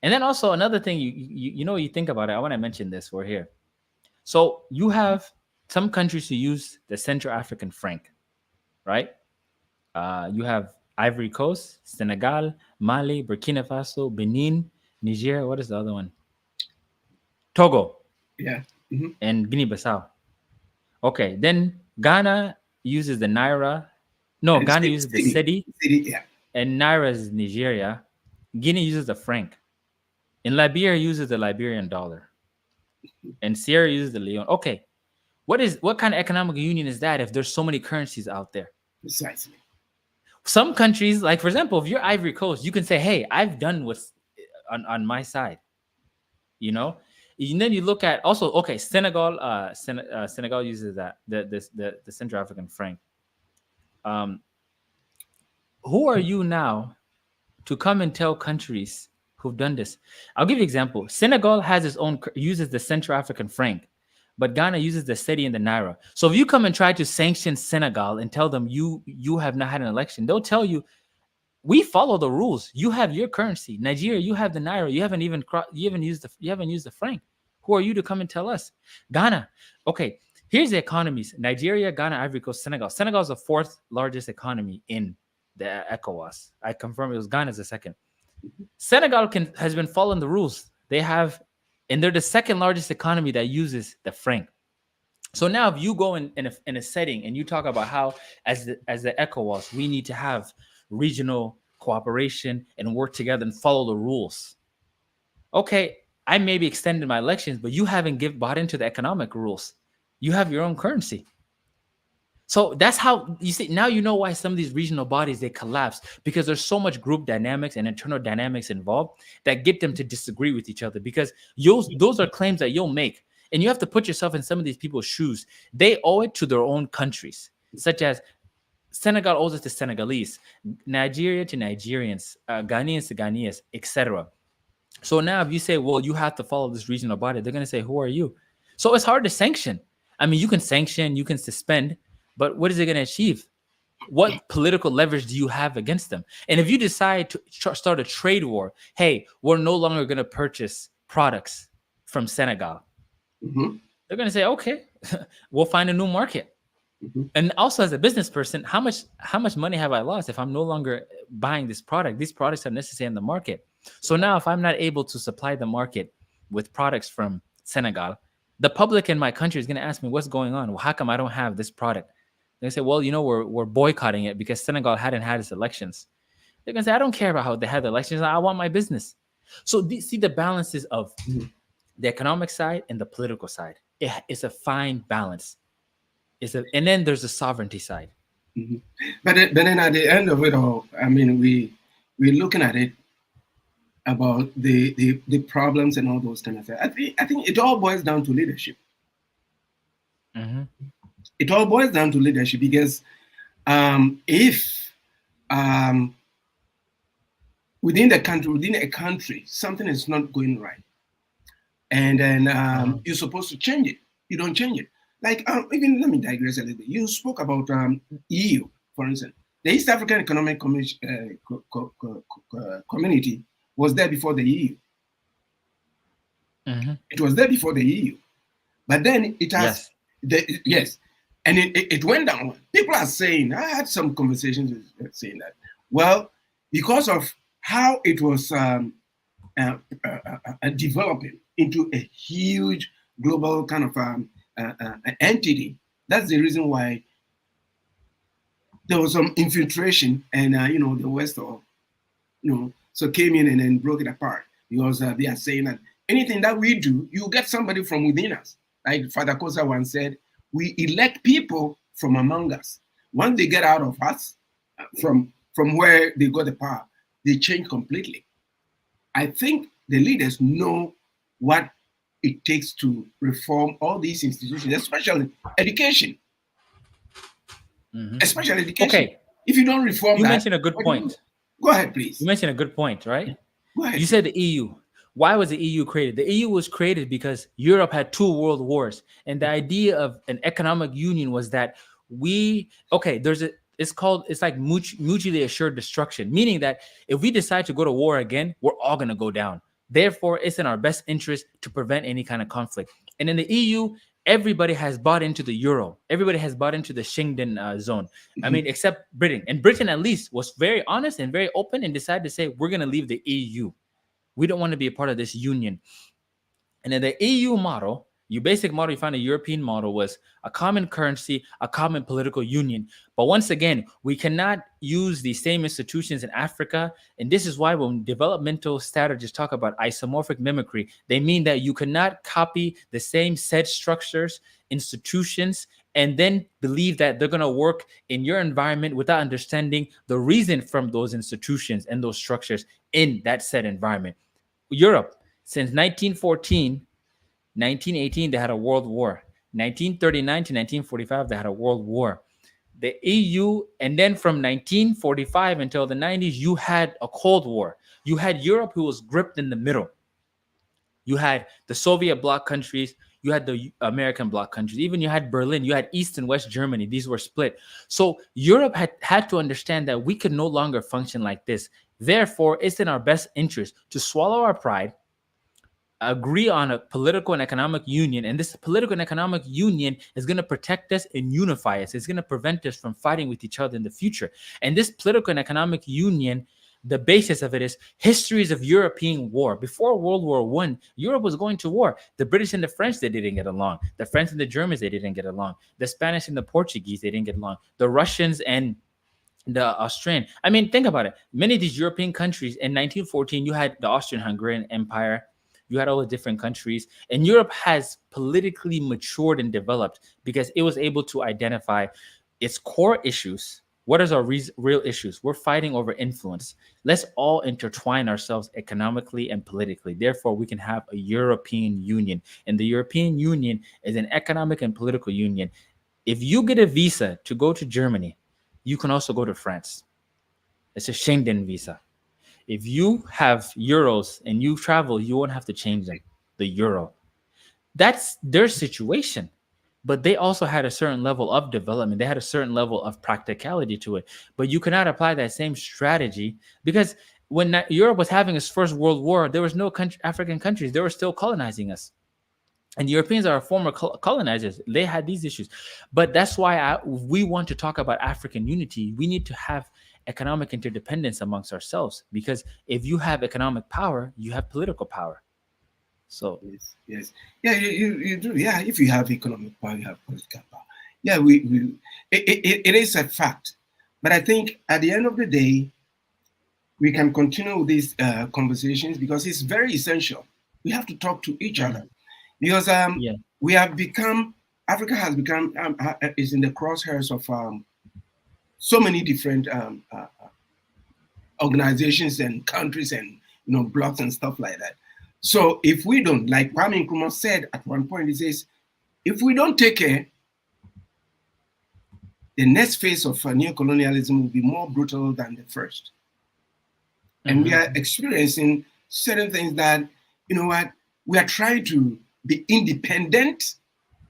[SPEAKER 2] And then also another thing, you think about it. I want to mention this. We're here. So you have some countries who use the Central African franc, right? You have Ivory Coast, Senegal, Mali, Burkina Faso, Benin, Niger. What is the other one? Togo.
[SPEAKER 1] Yeah.
[SPEAKER 2] And Guinea-Bissau. Okay, then Ghana uses the Naira. No, and Ghana uses the Cedi.
[SPEAKER 1] Yeah.
[SPEAKER 2] And Naira is Nigeria. Guinea uses the franc. And Liberia uses the Liberian dollar. And Sierra uses the Leone. Okay. What kind of economic union is that if there's so many currencies out there?
[SPEAKER 1] Precisely.
[SPEAKER 2] Some countries, like for example, if you're Ivory Coast, you can say, hey, I've done what's on my side. And then you look at also, okay, Senegal uses that the Central African franc. Who are you now to come and tell countries who've done this? I'll give you an example. Senegal uses the Central African franc, but Ghana uses the cedi and the naira. So if you come and try to sanction Senegal and tell them you have not had an election, they'll tell you we follow the rules. You have your currency. Nigeria, you have the naira. You haven't used the franc. Who are you to come and tell us? Ghana. Okay, here's the economies: Nigeria, Ghana, Ivory Coast, Senegal. Senegal is the fourth largest economy in the ECOWAS. I confirm it was Ghana's the second. Senegal has been following the rules. They have, and they're the second largest economy that uses the franc. So now, if you go in a setting and you talk about how, as the ECOWAS, we need to have regional cooperation and work together and follow the rules. Okay, I may be extending my elections, but you haven't bought into the economic rules. You have your own currency. So that's how you see. Now you know why some of these regional bodies they collapse, because there's so much group dynamics and internal dynamics involved that get them to disagree with each other. Because those are claims that you'll make, and you have to put yourself in some of these people's shoes. They owe it to their own countries, such as Senegal owes it to Senegalese, Nigeria to Nigerians, Ghanaians to Ghanaians, etc. So now if you say, well, you have to follow this regional body, they're going to say, who are you? So it's hard to sanction. I mean, you can sanction, you can suspend, but what is it going to achieve? What political leverage do you have against them? And if you decide to start a trade war, hey, we're no longer going to purchase products from Senegal. They're going to say, okay, we'll find a new market. And also, as a business person, how much money have I lost if I'm no longer buying this product? These products are necessary in the market. So now, if I'm not able to supply the market with products from Senegal, the public in my country is going to ask me, what's going on? Well, how come I don't have this product? They say, well, we're boycotting it because Senegal hadn't had its elections. They're going to say, I don't care about how they had the elections. I want my business. So see the balances of the economic side and the political side. It's a fine balance. And then there's the sovereignty side.
[SPEAKER 1] But then at the end of it all, I mean, we're looking at it about the problems and all those kind of things. I think it all boils down to leadership. It all boils down to leadership, because if within a country, something is not going right, and then you're supposed to change it, you don't change it. Like, even let me digress a little bit. You spoke about EU, for instance. The East African Economic Community was there before the EU. It was there before the EU. But then it has, and it went down. People are saying, I had some conversations saying that, well, because of how it was developing into a huge global kind of entity, that's the reason why there was some infiltration, and the West, so came in and then broke it apart, because they are saying that anything that we do, you get somebody from within us. Like Father Kosa once said, we elect people from among us. Once they get out of us, from where they got the power, they change completely. I think the leaders know what it takes to reform all these institutions, especially education. Especially education.
[SPEAKER 2] Okay.
[SPEAKER 1] If you don't reform
[SPEAKER 2] you mentioned a good point.
[SPEAKER 1] Go ahead, please.
[SPEAKER 2] You mentioned a good point, right?
[SPEAKER 1] Go ahead.
[SPEAKER 2] You said the EU. Why was the EU created? The EU was created because Europe had 2 world wars, and the idea of an economic union was that it's like mutually assured destruction, meaning that if we decide to go to war again, we're all going to go down. Therefore, it's in our best interest to prevent any kind of conflict. And in the EU, everybody has bought into the euro. Everybody has bought into the Schengen zone. I mean, except Britain. And Britain, at least, was very honest and very open and decided to say, we're going to leave the EU. We don't want to be a part of this union. And in the EU model, basic model, you find a European model was a common currency, a common political union. But once again, we cannot use the same institutions in Africa. And this is why when developmental strategists talk about isomorphic mimicry, they mean that you cannot copy the same set structures, institutions, and then believe that they're going to work in your environment without understanding the reason from those institutions and those structures in that set environment. Europe, since 1914, 1918, they had a world war. 1939 to 1945, they had a world war. The EU, and then from 1945 until the 90s, you had a Cold War. You had Europe who was gripped in the middle. You had the Soviet bloc countries. you had the American bloc countries, even you had Berlin, you had East and West Germany. These were split. So Europe had to understand that we could no longer function like this. Therefore, it's in our best interest to swallow our pride, agree on a political and economic union, and this political and economic union is going to protect us and unify us. It's going to prevent us from fighting with each other in the future. And this political and economic union, the basis of it is histories of European war. Before World War I, Europe was going to war. The British and the French, they didn't get along. The French and the Germans, they didn't get along. The Spanish and the Portuguese, they didn't get along. The Russians and the Austrian. I mean, think about it. Many of these European countries in 1914, you had the Austrian-Hungarian Empire. You had all the different countries. And Europe has politically matured and developed because it was able to identify its core issues. What is our real issues? We're fighting over influence. Let's all intertwine ourselves economically and politically. Therefore, we can have a European Union. And the European Union is an economic and political union. If you get a visa to go to Germany, you can also go to France. It's a Schengen visa. If you have euros and you travel, you won't have to change them, the euro. That's their situation. But they also had a certain level of development. They had a certain level of practicality to it. But you cannot apply that same strategy because when Europe was having its first world war, there was no African countries. They were still colonizing us. And the Europeans are former colonizers. They had these issues. But that's why we want to talk about African unity. We need to have economic interdependence amongst ourselves, because if you have economic power, you have political power. So
[SPEAKER 1] yes, yeah, you do. Yeah, if you have economic power, you have political power. Yeah, it is a fact. But I think at the end of the day, we can continue these conversations because it's very essential. We have to talk to each other because we have become, Africa has become, is in the crosshairs of so many different organizations and countries and blocks and stuff like that. So if we don't, like Kwame Nkrumah said at one point, he says, if we don't take care, the next phase of neocolonialism will be more brutal than the first. And we are experiencing certain things that, we are trying to be independent,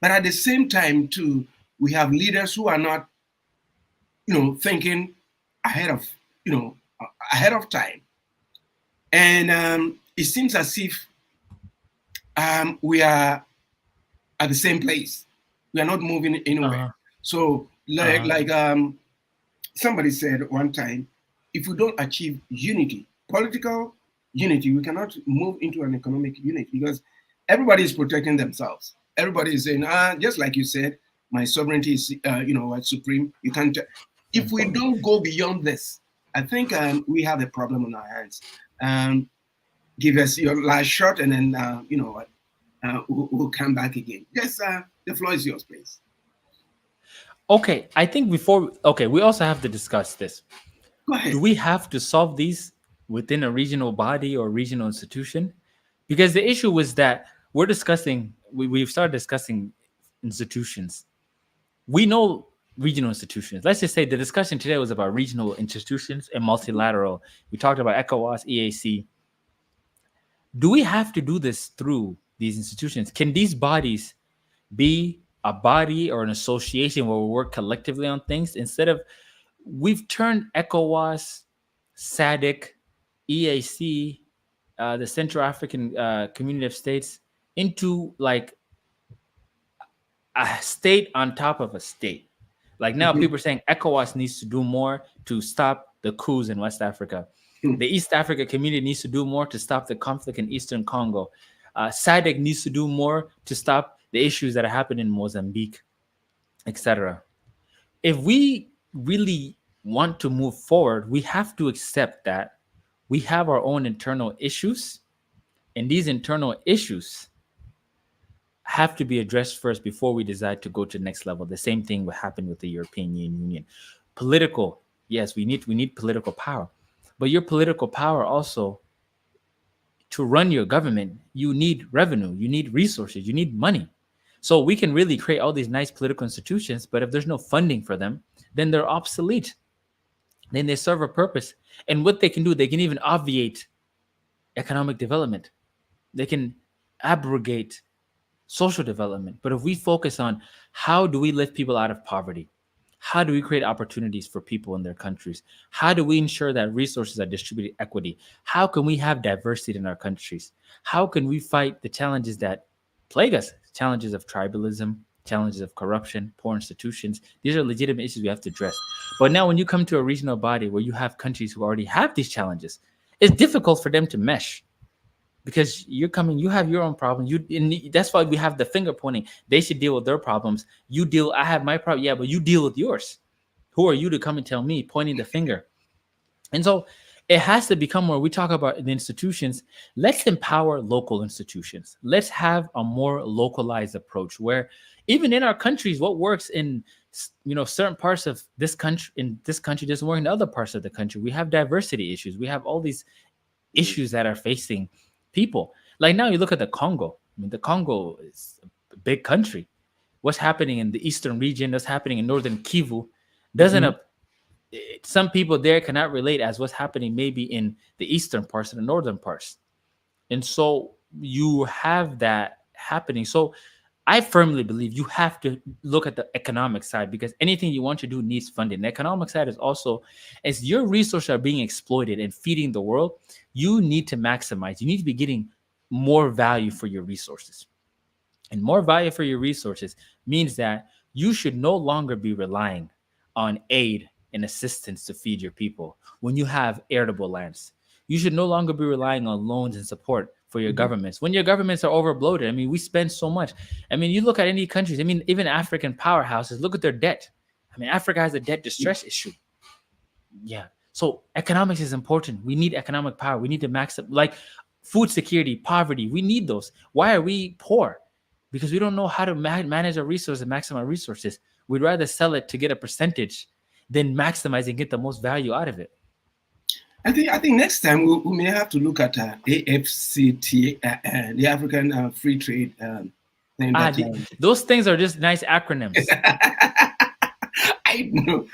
[SPEAKER 1] but at the same time, too, we have leaders who are not, thinking ahead of time. And it seems as if we are at the same place. We are not moving anywhere. So, like somebody said one time, if we don't achieve unity, political unity, we cannot move into an economic unity because everybody is protecting themselves. Everybody is saying, just like you said, my sovereignty is, supreme. You can't. If we don't go beyond this, I think we have a problem on our hands. Give us your last shot, and then we'll come back again. Yes, the floor is yours, please.
[SPEAKER 2] Okay, I think we also have to discuss this.
[SPEAKER 1] Go ahead.
[SPEAKER 2] Do we have to solve these within a regional body or regional institution? Because the issue was that we've started discussing institutions. We know regional institutions. Let's just say the discussion today was about regional institutions and multilateral. We talked about ECOWAS, EAC. Do we have to do this through these institutions? Can these bodies be a body or an association where we work collectively on things instead of, we've turned ECOWAS, SADC, EAC, the Central African Community of States into like a state on top of a state. Like now people are saying ECOWAS needs to do more to stop the coups in West Africa. The East Africa community needs to do more to stop the conflict in Eastern Congo. SADC needs to do more to stop the issues that are happening in Mozambique, etc. If we really want to move forward, we have to accept that we have our own internal issues, and these internal issues have to be addressed first before we decide to go to the next level. The same thing will happen with the European Union. Political, yes, we need political power, but your political power also, to run your government, you need revenue, you need resources, you need money. So we can really create all these nice political institutions, but if there's no funding for them, then they're obsolete. Then they serve a purpose. And what they can do, they can even obviate economic development. They can abrogate social development. But if we focus on how do we lift people out of poverty, how do we create opportunities for people in their countries? How do we ensure that resources are distributed equity? How can we have diversity in our countries? How can we fight the challenges that plague us? Challenges of tribalism, challenges of corruption, poor institutions. These are legitimate issues we have to address. But now when you come to a regional body where you have countries who already have these challenges, it's difficult for them to mesh because you're coming, you have your own problem. That's why we have the finger pointing. They should deal with their problems. I have my problem. Yeah, but you deal with yours. Who are you to come and tell me, pointing the finger? And so it has to become where we talk about the institutions. Let's empower local institutions. Let's have a more localized approach where even in our countries, what works in certain parts of this country doesn't work in other parts of the country. We have diversity issues. We have all these issues that are facing people. Like now you look at the Congo. I mean, the Congo is a big country. What's happening in the eastern region, what's happening in northern Kivu, doesn't some people there cannot relate as what's happening maybe in the eastern parts and the northern parts. And so you have that happening. So I firmly believe you have to look at the economic side because anything you want to do needs funding. The economic side is also, as your resources are being exploited and feeding the world, you need to maximize. You need to be getting more value for your resources. And more value for your resources means that you should no longer be relying on aid and assistance to feed your people when you have arable lands. You should no longer be relying on loans and support for your governments. When your governments are overbloated, I mean, we spend so much. I mean, you look at any countries, I mean, even African powerhouses, look at their debt. I mean, Africa has a debt distress issue. Yeah. So economics is important. We need economic power. We need to like food security, poverty. We need those. Why are we poor? Because we don't know how to manage our resources and maximize resources. We'd rather sell it to get a percentage than maximize and get the most value out of it.
[SPEAKER 1] I think next time we may have to look at AFCT, the African Free Trade thing.
[SPEAKER 2] Those things are just nice acronyms.
[SPEAKER 1] I know.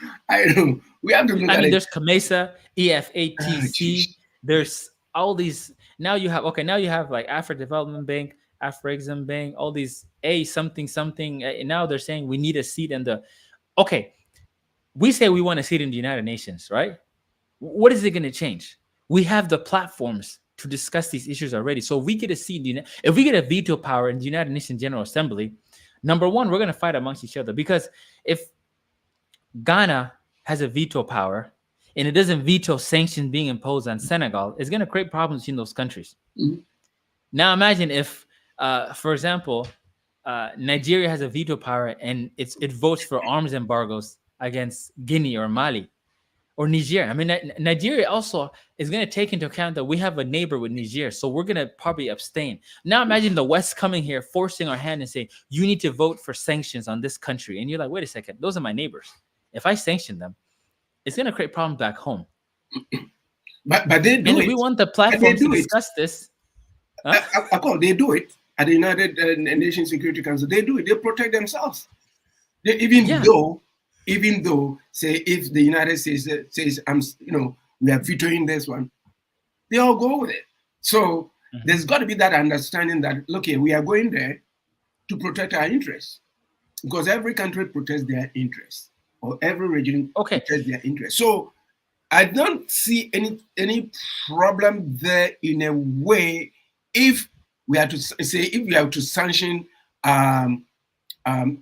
[SPEAKER 1] We have to look at it.
[SPEAKER 2] There's COMESA, EFATC. There's all these. Now you have like Africa Development Bank, AFRIKA Bank, all these something. And now they're saying we need a seat in the. Okay, we say we want a seat in the United Nations, right? What is it going to change? We have the platforms to discuss these issues already. So if we get a seat, if we get a veto power in the United Nations General Assembly, number one, we're going to fight amongst each other. Because if Ghana has a veto power and it doesn't veto sanctions being imposed on Senegal, it's going to create problems in those countries. Mm-hmm. Now imagine if, for example, Nigeria has a veto power and it votes for arms embargoes against Guinea or Mali. Or Niger. I mean, Nigeria also is going to take into account that we have a neighbor with Niger. So we're going to probably abstain. Now imagine the West coming here, forcing our hand and saying, you need to vote for sanctions on this country. And you're like, wait a second, those are my neighbors. If I sanction them, it's going to create problems back home.
[SPEAKER 1] But they do it.
[SPEAKER 2] We want the platform to discuss this.
[SPEAKER 1] Huh? They do it at the United Nations Security Council. They do it. They protect themselves. Even though, say, if the United States says, we are vetoing this one, they all go with it. So there's got to be that understanding that, look here, we are going there to protect our interests. Because every country protects their interests, or every region protects their interests. So I don't see any problem there in a way if we have to sanction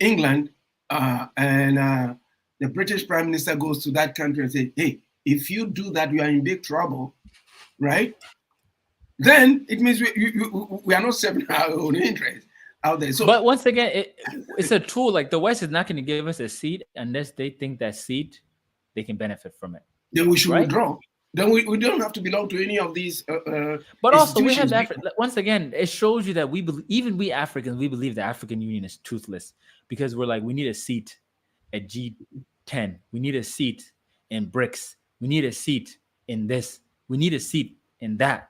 [SPEAKER 1] England and the British Prime Minister goes to that country and says, hey, if you do that, you are in big trouble, right? Then it means we are not serving our own interests out there. So,
[SPEAKER 2] but once again, it's a tool. Like the West is not going to give us a seat unless they think that seat, they can benefit from it.
[SPEAKER 1] Then we should withdraw. Then we don't have to belong to any of these.
[SPEAKER 2] But also we have once again, it shows you that even we Africans, we believe the African Union is toothless because we're like, we need a seat at G10. We need a seat in BRICS. We need a seat in this. We need a seat in that.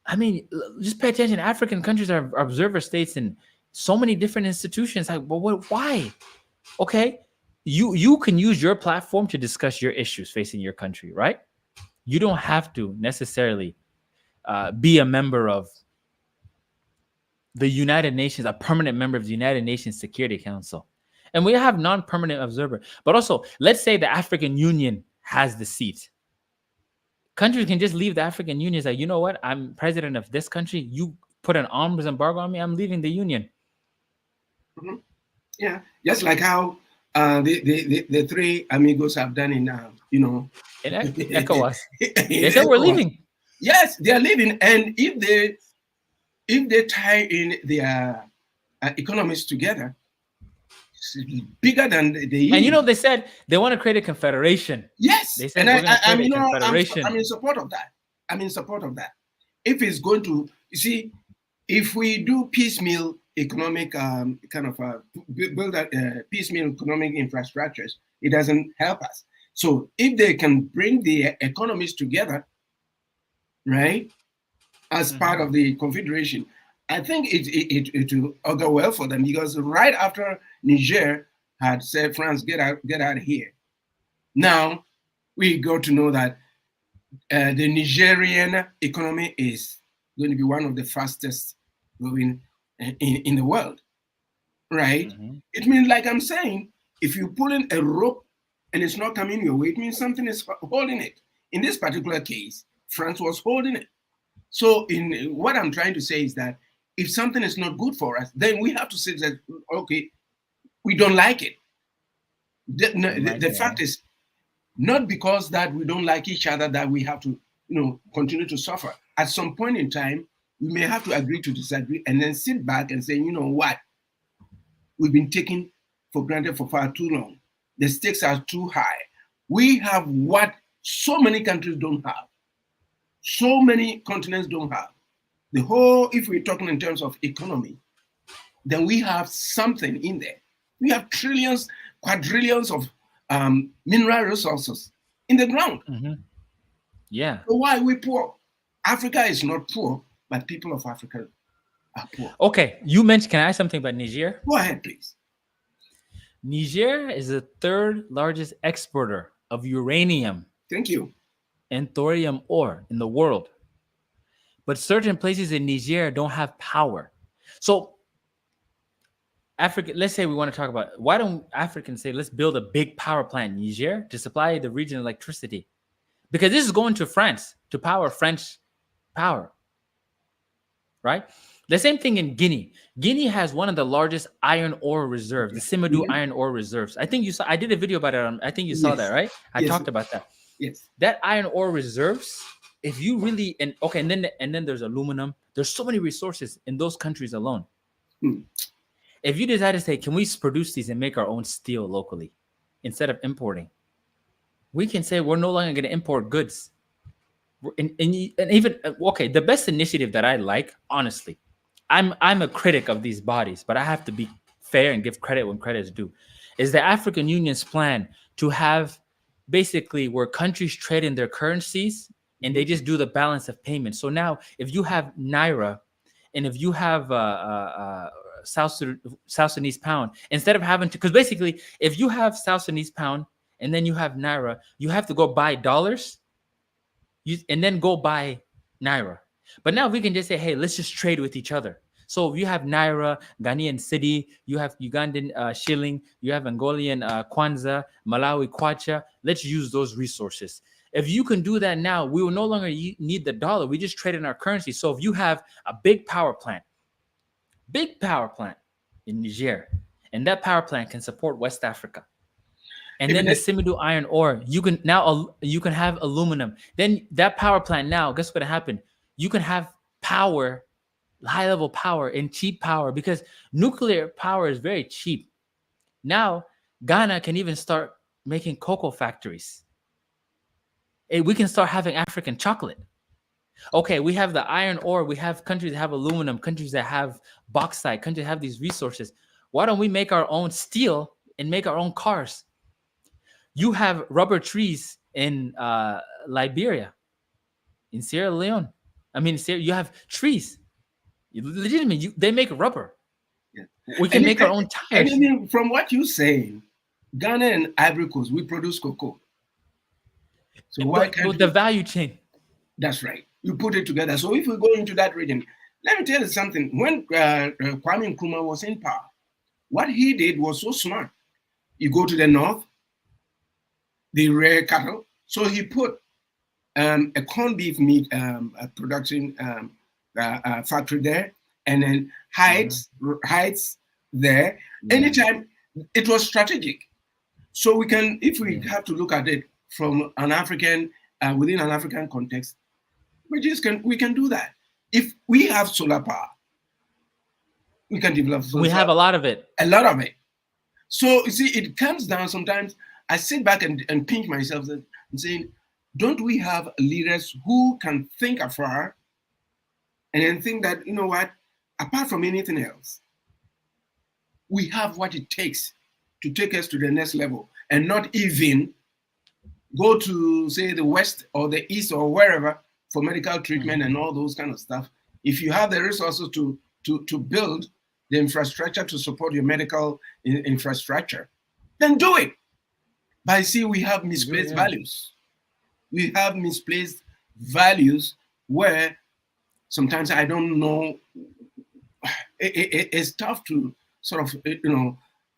[SPEAKER 2] I mean, just pay attention. African countries are observer states in so many different institutions. Like, well, why? Okay, you can use your platform to discuss your issues facing your country, right? You don't have to necessarily be a member of the United Nations, a permanent member of the United Nations Security Council. And we have non-permanent observer. But also, let's say the African Union has the seat. Countries can just leave the African Union. It's like, you know what? I'm president of this country. You put an arms embargo on me, I'm leaving the union.
[SPEAKER 1] Mm-hmm. Yeah, just like how the three amigos have done in
[SPEAKER 2] in ECOWAS. They said we're leaving.
[SPEAKER 1] Yes, they are leaving, and if they tie in their economies together, it's bigger than the.
[SPEAKER 2] And they said they want to create a confederation.
[SPEAKER 1] Yes,
[SPEAKER 2] they said we're going to create a confederation.
[SPEAKER 1] I'm in support of that. I'm in support of that. If it's going to, you see, if we do piecemeal economic build piecemeal economic infrastructures, it doesn't help us. So if they can bring the economies together, right, as part of the confederation, I think it will augur well for them, because right after Niger had said, France, get out of here. Now we got to know that the Nigerian economy is going to be one of the fastest growing in the world, right? Mm-hmm. It means, like I'm saying, if you pull in a rope and it's not coming your way, it means something is holding it. In this particular case, France was holding it. So what I'm trying to say is that if something is not good for us, then we have to say that, okay, we don't like it. The fact is, not because that we don't like each other that we have to, continue to suffer. At some point in time, we may have to agree to disagree and then sit back and say, you know what? We've been taken for granted for far too long. The stakes are too high. We have what so many countries don't have. So many continents don't have. If we're talking in terms of economy, then we have something in there. We have trillions, quadrillions of mineral resources in the ground.
[SPEAKER 2] Mm-hmm. Yeah.
[SPEAKER 1] So why are we poor? Africa is not poor, but people of Africa are poor.
[SPEAKER 2] Okay, you mentioned, can I ask something about Niger?
[SPEAKER 1] Go ahead, please.
[SPEAKER 2] Niger is the third largest exporter of uranium.
[SPEAKER 1] Thank you.
[SPEAKER 2] And thorium ore in the world. But certain places in Niger don't have power. So Africa, let's say we want to talk about, why don't Africans say, let's build a big power plant in Niger to supply the region electricity? Because this is going to France to power French power, right? The same thing in Guinea. Guinea has one of the largest iron ore reserves, the Simandou iron ore reserves. I think you saw, I did a video about it. I think you saw that, right? I talked about that.
[SPEAKER 1] Yes.
[SPEAKER 2] That iron ore reserves, if you really, and then there's aluminum. There's so many resources in those countries alone. If you decide to say, can we produce these and make our own steel locally instead of importing? We can say we're no longer going to import goods. And even, okay, the best initiative that I like, honestly, I'm a critic of these bodies, but I have to be fair and give credit when credit is due, is the African Union's plan to have basically where countries trade in their currencies and they just do the balance of payment. So now if you have Naira and if you have South Sudanese pound, instead of having to, because basically if you have South Sudanese pound and then you have Naira, you have to go buy dollars and then go buy Naira. But now we can just say, hey, let's just trade with each other. So if you have Naira, Ghanaian cedi, you have Ugandan shilling, you have Angolan kwanza, Malawi kwacha, let's use those resources. If you can do that now, we will no longer need the dollar. We just trade in our currency. So if you have a big power plant in Niger, and that power plant can support West Africa, and then the Simandou iron ore, you can have aluminum. Then that power plant now, guess what's going to happen? You can have power, high-level power and cheap power, because nuclear power is very cheap. Now, Ghana can even start making cocoa factories. We can start having African chocolate. Okay, we have the iron ore. We have countries that have aluminum, countries that have bauxite, countries that have these resources. Why don't we make our own steel and make our own cars? You have rubber trees in Liberia, in Sierra Leone. I mean, you have trees. Legitimately, they make rubber. Yeah. We can make our own tires.
[SPEAKER 1] I mean, from what you're saying, Ghana and Ivory Coast, we produce cocoa. So why can't
[SPEAKER 2] the value chain?
[SPEAKER 1] That's right. You put it together. So if we go into that region, Let me tell you something. When Kwame Nkrumah was in power, what he did was so smart. You go to the north, they rear cattle. So he put a corned beef meat production factory there, and then hides there.
[SPEAKER 2] Yeah.
[SPEAKER 1] Anytime, it was strategic. So we can, if we have to look at it from an African, within an African context, we can do that. If we have solar power, we can develop solar.
[SPEAKER 2] We have a lot of it.
[SPEAKER 1] A lot of it. So you see, it comes down sometimes. I sit back and pinch myself and saying, don't we have leaders who can think afar and then think that, you know what, apart from anything else, we have what it takes to take us to the next level and not even go to, say, the West or the East or wherever for medical treatment and all those kind of stuff. If you have the resources to build the infrastructure to support your medical infrastructure, then do it. But see, we have misplaced values. We have misplaced values where sometimes I don't know. It's tough to sort of,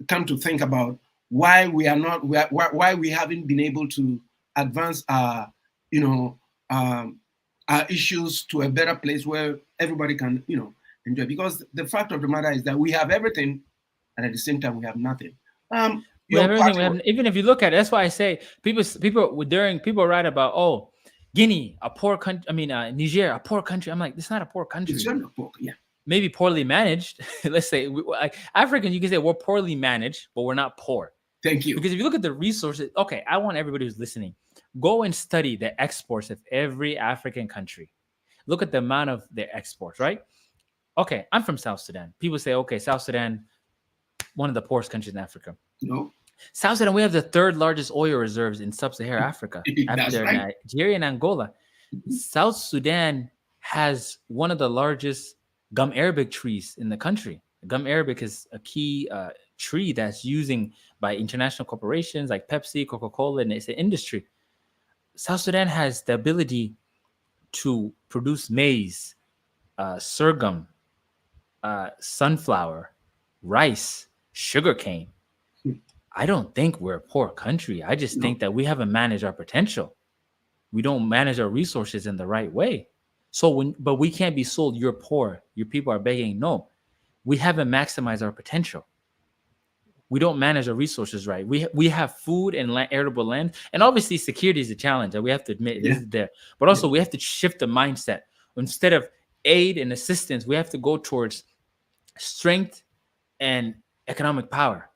[SPEAKER 1] come to think about why we are not, why we haven't been able to advance our issues to a better place where everybody can, enjoy. Because the fact of the matter is that we have everything, and at the same time we have nothing.
[SPEAKER 2] We have everything. We have, even if you look at it, that's why I say people write about Guinea, a poor country. I mean, Niger, a poor country. I'm like, it's not a poor country.
[SPEAKER 1] It's not poor, yeah.
[SPEAKER 2] Maybe poorly managed. Let's say, like Africans, you can say we're poorly managed, but we're not poor.
[SPEAKER 1] Thank you.
[SPEAKER 2] Because if you look at the resources, okay, I want everybody who's listening, go and study the exports of every African country. Look at the amount of their exports, right? Okay, I'm from South Sudan. People say, okay, South Sudan, one of the poorest countries in Africa.
[SPEAKER 1] No.
[SPEAKER 2] South Sudan, we have the third largest oil reserves in sub-Saharan Africa after Nigeria and Angola. South Sudan has one of the largest gum arabic trees in the country. Gum arabic is a key tree that's using by international corporations like Pepsi, Coca-Cola, and it's an industry. South Sudan has the ability to produce maize, sorghum, sunflower, rice, sugarcane. I don't think we're a poor country. I just think that we haven't managed our potential. We don't manage our resources in the right way. But we can't be sold, you're poor, your people are begging. No, we haven't maximized our potential. We don't manage our resources right. We have food and arable land. And obviously security is a challenge that we have to admit is there. But also we have to shift the mindset. Instead of aid and assistance, we have to go towards strength and economic power.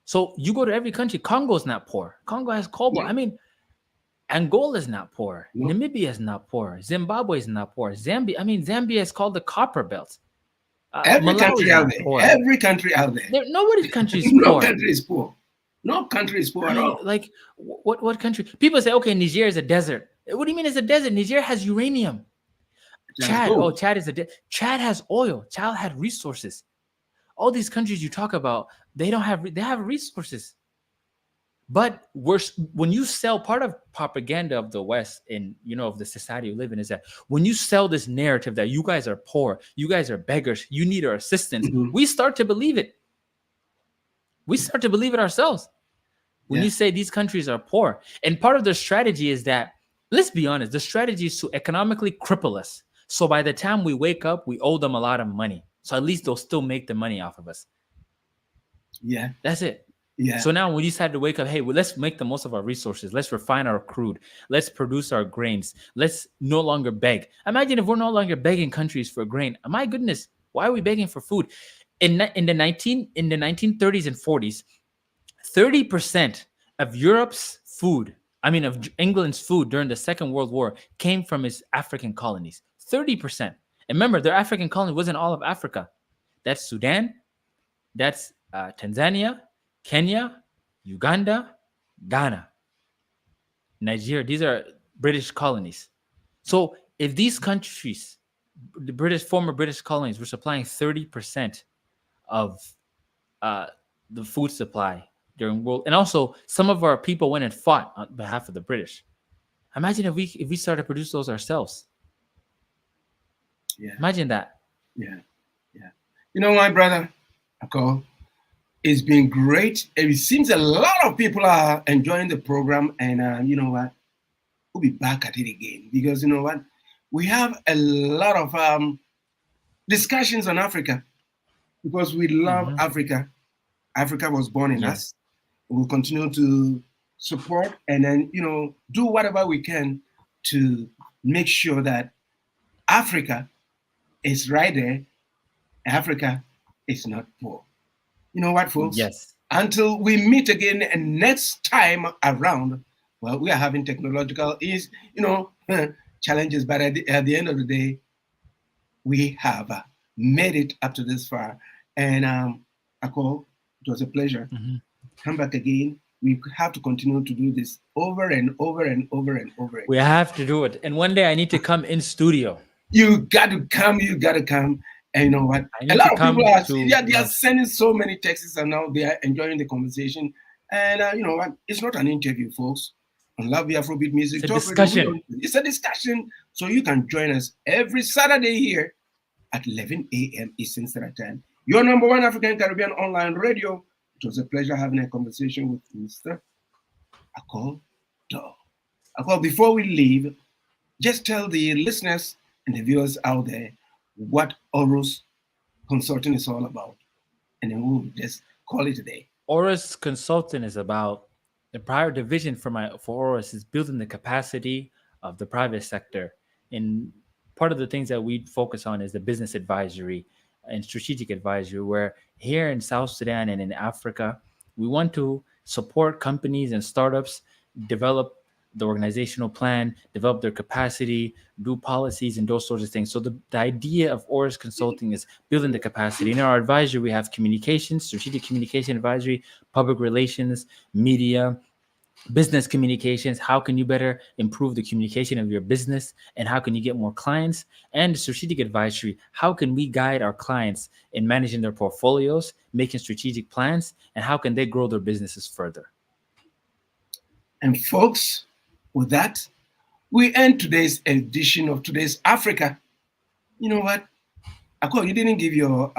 [SPEAKER 2] So you go to every country. Congo's not poor. Congo has cobalt. I mean, Angola is not poor. Namibia is not poor. Zimbabwe is not poor. Zambia is called the copper belt.
[SPEAKER 1] Every country out there. Every country out there.
[SPEAKER 2] Nobody's country is
[SPEAKER 1] No
[SPEAKER 2] poor.
[SPEAKER 1] country is poor. No country is poor at all.
[SPEAKER 2] Like, what country? People say, okay, Niger is a desert. What do you mean it's a desert? Niger has uranium. Chad is a Chad has oil. Chad had resources. All these countries you talk about, they have resources. But when you sell, part of propaganda of the West and of the society we live in is that when you sell this narrative that you guys are poor, you guys are beggars, you need our assistance, we start to believe it. We start to believe it ourselves. When you say these countries are poor, and part of their strategy is that, let's be honest, the strategy is to economically cripple us. So by the time we wake up, we owe them a lot of money. So at least they'll still make the money off of us.
[SPEAKER 1] Yeah.
[SPEAKER 2] That's it.
[SPEAKER 1] Yeah.
[SPEAKER 2] So now we decide to wake up, hey, well, let's make the most of our resources. Let's refine our crude. Let's produce our grains. Let's no longer beg. Imagine if we're no longer begging countries for grain. My goodness, why are we begging for food? In the 1930s and 40s, 30% of Europe's food, of England's food during the Second World War came from its African colonies. 30%. And remember, their African colony wasn't all of Africa. That's Sudan. That's Tanzania, Kenya, Uganda, Ghana, Nigeria. These are British colonies. So if these countries, the former British colonies, were supplying 30% of the food supply during world, and also some of our people went and fought on behalf of the British. Imagine if we started to produce those ourselves.
[SPEAKER 1] Yeah.
[SPEAKER 2] Imagine that.
[SPEAKER 1] Yeah. Yeah. You know, my brother, AKOL, it's been great. It seems a lot of people are enjoying the program, and you know what? We'll be back at it again because you know what? We have a lot of discussions on Africa because we love
[SPEAKER 2] Mhm.
[SPEAKER 1] Africa. Africa was born in us.
[SPEAKER 2] Yes.
[SPEAKER 1] We'll continue to support and then you know do whatever we can to make sure that Africa is right there. Africa is not poor. You know what, folks?
[SPEAKER 2] Yes.
[SPEAKER 1] Until we meet again and next time around, well, we are having technological is you know challenges, but at the end of the day, we have made it up to this far. And AKOL, it was a pleasure.
[SPEAKER 2] Mhm.
[SPEAKER 1] Come back again. We have to continue to do this over and over and over and over
[SPEAKER 2] We
[SPEAKER 1] again.
[SPEAKER 2] have to do it. And one day I need to come in studio.
[SPEAKER 1] You got to come. You got to come. And you know what?
[SPEAKER 2] I
[SPEAKER 1] A
[SPEAKER 2] need to
[SPEAKER 1] lot of people
[SPEAKER 2] come
[SPEAKER 1] are
[SPEAKER 2] to,
[SPEAKER 1] yeah, they are sending so many texts and now they are enjoying the conversation. And you know what? It's not an interview, folks. On Love the Afrobeat
[SPEAKER 2] it's
[SPEAKER 1] Music
[SPEAKER 2] a
[SPEAKER 1] Talk Radio,
[SPEAKER 2] discussion.
[SPEAKER 1] it's a discussion. So you can join us every Saturday here at 11 a.m. Eastern Standard Time. Your number one African Caribbean online radio. It was a pleasure having a conversation with Mr. AKOL DOL. AKOL, before we leave, just tell the listeners and the viewers out there what Oros Consulting is all about. And then we'll just call it a day.
[SPEAKER 2] Oris Consulting is about the prior division for Oris is building the capacity of the private sector. And part of the things that we focus on is the business advisory and strategic advisory, where here in South Sudan and in Africa, we want to support companies and startups develop the organizational plan, develop their capacity, do policies, and those sorts of things. So the idea of Oris Consulting is building the capacity. In our advisory, we have communications, strategic communication advisory, public relations, media, business communications. How can you better improve the communication of your business, and how can you get more clients? And strategic advisory, how can we guide our clients in managing their portfolios, making strategic plans, and how can they grow their businesses further?
[SPEAKER 1] And folks, with that, we end today's edition of Today's Africa. You know what? AKOL, you didn't give your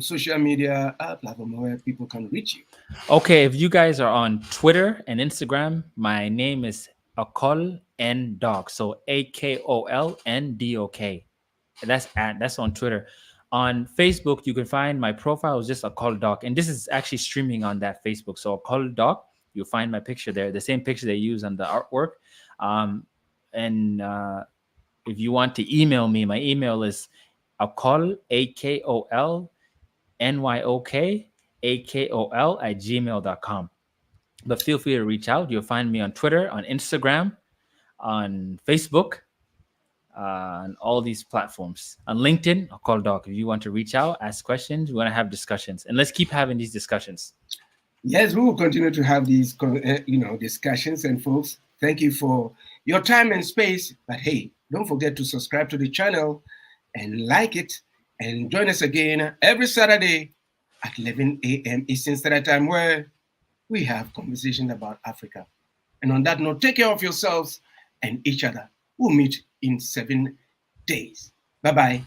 [SPEAKER 1] social media platform where people can reach you.
[SPEAKER 2] Okay, if you guys are on Twitter and Instagram, my name is Akol N Dog. So AKOLNDOK. That's on Twitter. On Facebook, you can find my profile is just Akol Dog, and this is actually streaming on that Facebook. So Akol Dog, you'll find my picture there, the same picture they use on the artwork. Um, and if you want to email me, my email is Akol AKOLNYOK AKOL@gmail.com. But feel free to reach out. You'll find me on Twitter, on Instagram, on Facebook, on all these platforms. On LinkedIn, I'll call Doc. If you want to reach out, ask questions, we want to have discussions. And let's keep having these discussions.
[SPEAKER 1] Yes, we will continue to have these, discussions. And folks, thank you for your time and space. But hey, don't forget to subscribe to the channel and like it. And join us again every Saturday at 11 a.m. Eastern Standard Time, where we have conversations about Africa. And on that note, take care of yourselves and each other. We'll meet in 7 days. Bye-bye.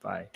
[SPEAKER 2] Bye.